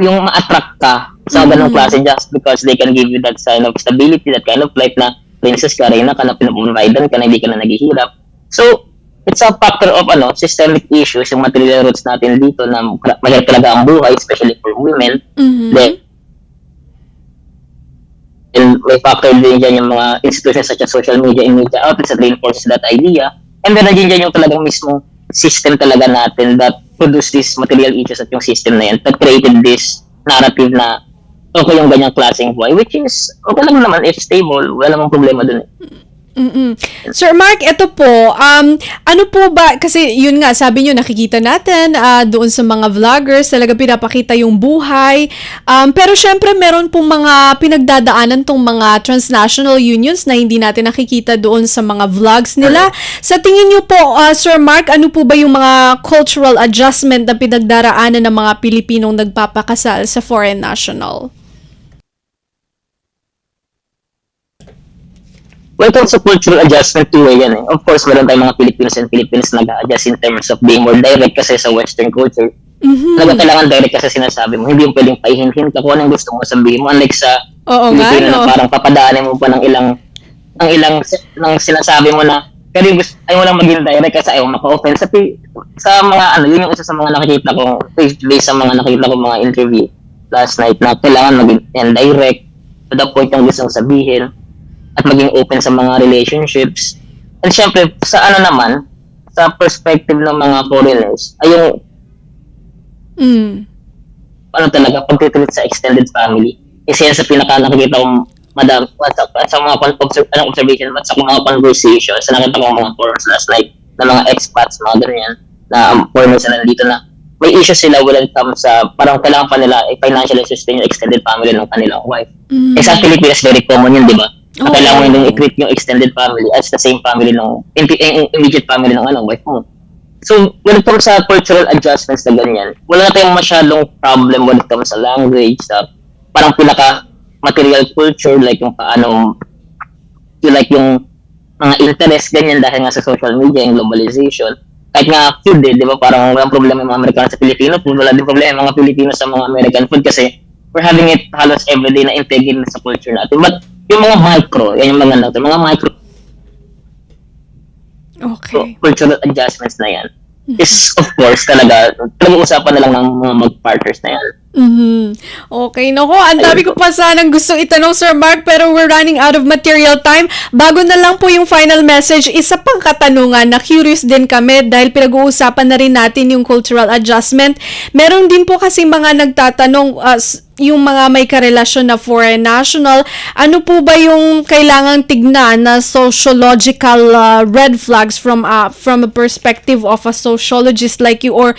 yung ma-attract ka sa ganong klase just because they can give you that sign of stability, that kind of life na princess ka, reyna ka na pinaprovidan ka na hindi ka na naghihirap. So, it's a factor of systemic issues, yung material roots natin dito na mahirap talaga ang buhay, especially for women. And may factor din dyan yung mga institutions such as social media and media outlets that reinforces that idea. And then nandiyan dyan yung talagang mismo system talaga natin that produce these material issues at yung system na yan that created this narrative na okay yung ganyang klaseng buhay, which is okay lang naman if stable, wala namang problema dun eh. Sir Mark, ito po, ano po ba, kasi yun nga, sabi nyo, nakikita natin doon sa mga vloggers, talaga pinapakita yung buhay. Pero syempre, meron pong mga pinagdadaanan tong mga transnational unions na hindi natin nakikita doon sa mga vlogs nila. Sa tingin nyo po, Sir Mark, ano po ba yung mga cultural adjustment na pinagdaraanan ng mga Pilipinong nagpapakasal sa foreign national? When it comes to cultural adjustment, two-way yan eh. Of course, meron tayong mga Filipinos and Philippines na nag-adjust in terms of being more direct kasi sa Western culture. Kailangan direct kasi sinasabi mo. Hindi yung pwedeng paihinhin ka kung anong gusto mo sabihin mo. Unlike sa Pilipino na parang papadaanin mo pa ng ilang sinasabi mo na pero yung ayaw mo lang maging direct kasi ayaw maka-open. Sa mga yun yung isa sa mga nakikita ko, based sa mga nakikita ko mga interview last night na kailangan maging direct to the point yung gusto mong sabihin at maging open sa mga relationships. And syempre, sa sa perspective ng mga foreigners, ay yung talaga, pagtitreat sa extended family. Isa yan sa pinaka-nakikita kong madam, sa mga observation at sa mga conversations, sa nakita kong mga forums last night, na mga expats, mga ganyan, na foreigners na nandito na, may issue sila when it comes sa parang kailangan pa nila financially sustain yung extended family ng kanilang wife. Eh sa Pilipinas, very common yun, di ba? Na kailangan mo yung i-treat yung extended family as the same family ng immediate family ng wife mo. So, when it comes sa cultural adjustments na ganyan, wala na tayong masyadong problem when it comes sa language, sa parang pinaka-material culture, like yung paano, yung mga interest, ganyan, dahil nga sa social media, yung globalization. Kahit nga food, di ba, parang walang problema yung mga Amerikano sa Pilipino food, wala din problema yung mga Pilipino sa mga American food kasi we're having it halos everyday na integrated sa culture natin. But yung mga micro, yan yung mga micro Okay. cultural adjustments na yan is of course talagang usapan na lang ng mga mag-partners na yan. Okay, nako, ang dami ko pa sanang gusto itanong, Sir Mark, pero we're running out of material time. Bago na lang po yung final message, isa pang katanungan na curious din kami dahil pinag-uusapan na rin natin yung cultural adjustment. Meron din po kasi mga nagtatanong, yung mga may karelasyon na foreign national, ano po ba yung kailangang tignan na sociological red flags from a perspective of a sociologist like you, or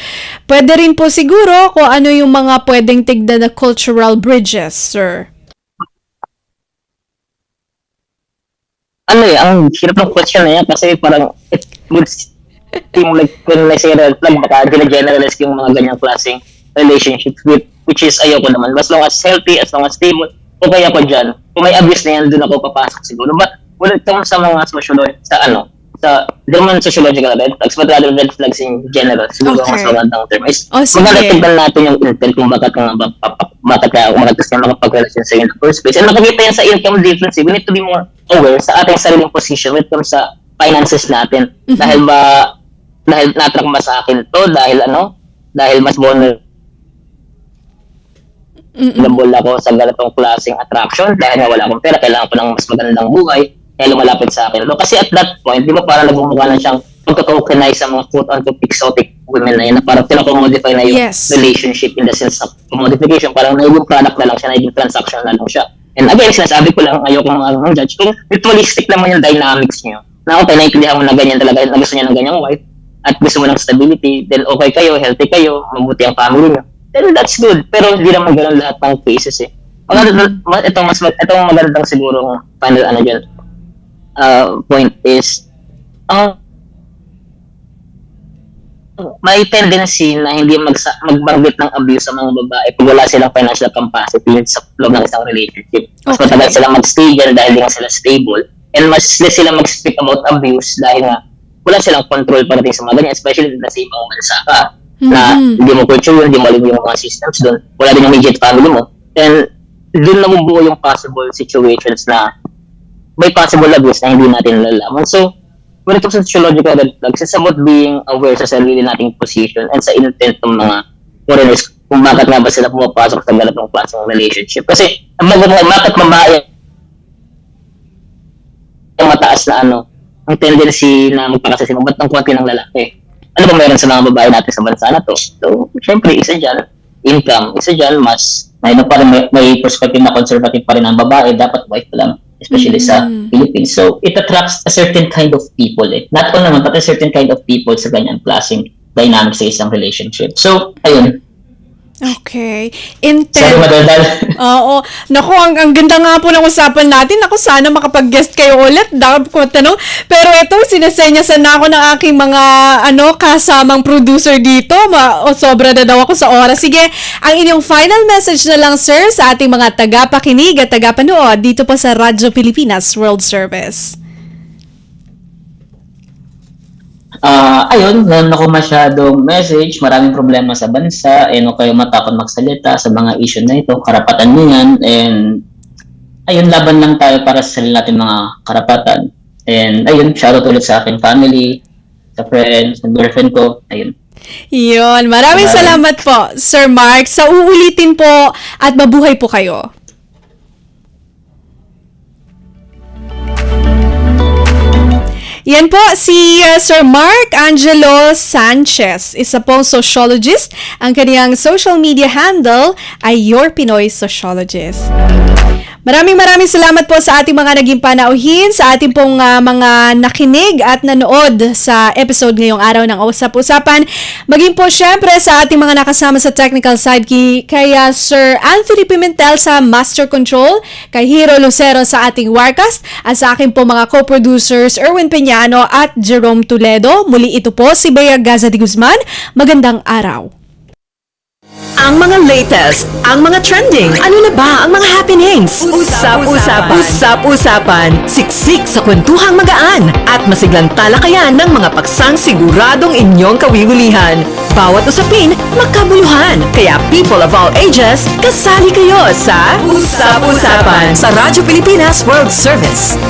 pwede rin po siguro kung ano yung mga pwedeng tignan na cultural bridges, sir? Ang hirap ng question na yan kasi parang it would seem like when I say red flag, baka gina-generalize yung mga ganyang klaseng relationships which is ayoko naman. As long as healthy, as long as stable, okay ako dyan. Kung may abuse na yan, doon ako papasok siguro. But when it comes sa mga di naman sociological red flags, but rather red flags in general, siguro Okay. mas magandang term is, Sige. maganda tignan natin yung intent kung bakit gusto na makapag-relasyon sa in the first place. And nakikita yan sa income difference, we need to be more aware sa ating sariling position when it comes sa finances natin. Dahil na-attract ba sa akin to, dahil mas vulnerable ako sa ganitong klaseng attraction, dahil nga wala akong pera, kailangan ko ng mas magandang buhay, kaya lumalapit sa akin. Kasi at that point, di ba parang nagmumukha na siyang pagka-tokenize sa mga quote-unquote exotic women na yun, na parang pinakomodify na yung Yes. relationship in the sense of commodification, parang naging product na lang siya, naging transaction na lang siya. And again, sinasabi ko lang, ayoko mga judge, kung ritualistic naman yung dynamics niyo, na okay, naiintindihan mo na ganyan talaga, na gusto niya ng ganyang wife, at gusto mo ng stability, then okay kayo, healthy kayo, mabuti ang family niyo, then that's good. Pero hindi naman ganun lahat ng cases eh. Itong magandang siguro final point is, may tendency na hindi magbanggit ng abuse sa mga babae kung wala silang financial capacity sa loob ng isang relationship. Mas matagal silang mag-stay dyan dahil di nga sila stable, and mas less sila mag-speak about abuse dahil nga wala silang control parating sa mga ganyan, especially na sa ibang bansa ka, na hindi mo culture yun, hindi mo alam yung mga systems doon, wala din yung immediate family mo, and doon nabubuo yung possible situations na may possible abuse na hindi natin nalalaman. So, when it comes to sociological red flags, it's about being aware sa sarili nating position and sa intent ng mga foreigners kung bakit nga ba sila pumapasok sa ganitong klaseng relationship. Kasi, bakit babae ang mataas na ang tendency na magpakasasino, ba't ang konti ng lalaki? Ano ba meron sa mga babae natin sa bansa na to? So, syempre, isa dyan, income. Isa dyan, mas may perspective na conservative pa rin ang babae, dapat wife lang, especially sa Philippines. So, it attracts a certain kind of people. Not all naman, but a certain kind of people sa ganyang klaseng dynamics sa isang relationship. So, ayun. Okay. Sorry, madaldal. Oo. Naku, ang ganda nga po ng usapan natin. Naku, sana makapag-guest kayo ulit. Dahil ko tanong. Pero ito, sinesenyasan na ako ng aking mga kasamang producer dito. Sobra na daw ako sa oras. Sige, ang inyong final message na lang, sir, sa ating mga tagapakinig at tagapanood dito po sa Radyo Pilipinas World Service. Ayun, meron ako masyadong message, maraming problema sa bansa, huwag kayo matakot magsalita sa mga issue na ito, karapatan nyo yan, and ayun, laban lang tayo para sa sarili natin mga karapatan. And ayun, shoutout ulit sa aking family, sa friends, sa girlfriend ko, ayun. Yun, maraming salamat po, Sir Mark. Sa uulitin po at mabuhay po kayo. Yan po si Sir Mark Angelo Sanchez, isa pong sociologist. Ang kaniyang social media handle ay Your Pinoy Sociologist. Maraming salamat po sa ating mga naging panauhin, sa ating pong mga nakinig at nanood sa episode ngayong araw ng Usap-Usapan. Maging po syempre sa ating mga nakasama sa technical side kay Sir Anthony Pimentel sa Master Control, kay Hero Lucero sa ating Warcast, at sa aking po mga co-producers Erwin Peñano at Jerome Toledo. Muli ito po si Bea Gaza de Guzman. Magandang araw. Ang mga latest, ang mga trending, ano na ba ang mga happenings? Usap-usapan. Usap-usapan. Siksik sa kwentuhang magaan at masiglang talakayan ng mga paksang siguradong inyong kawiwilihan. Bawat usapin, makabuluhan. Kaya people of all ages, kasali kayo sa Usap-usapan sa Radyo Pilipinas World Service.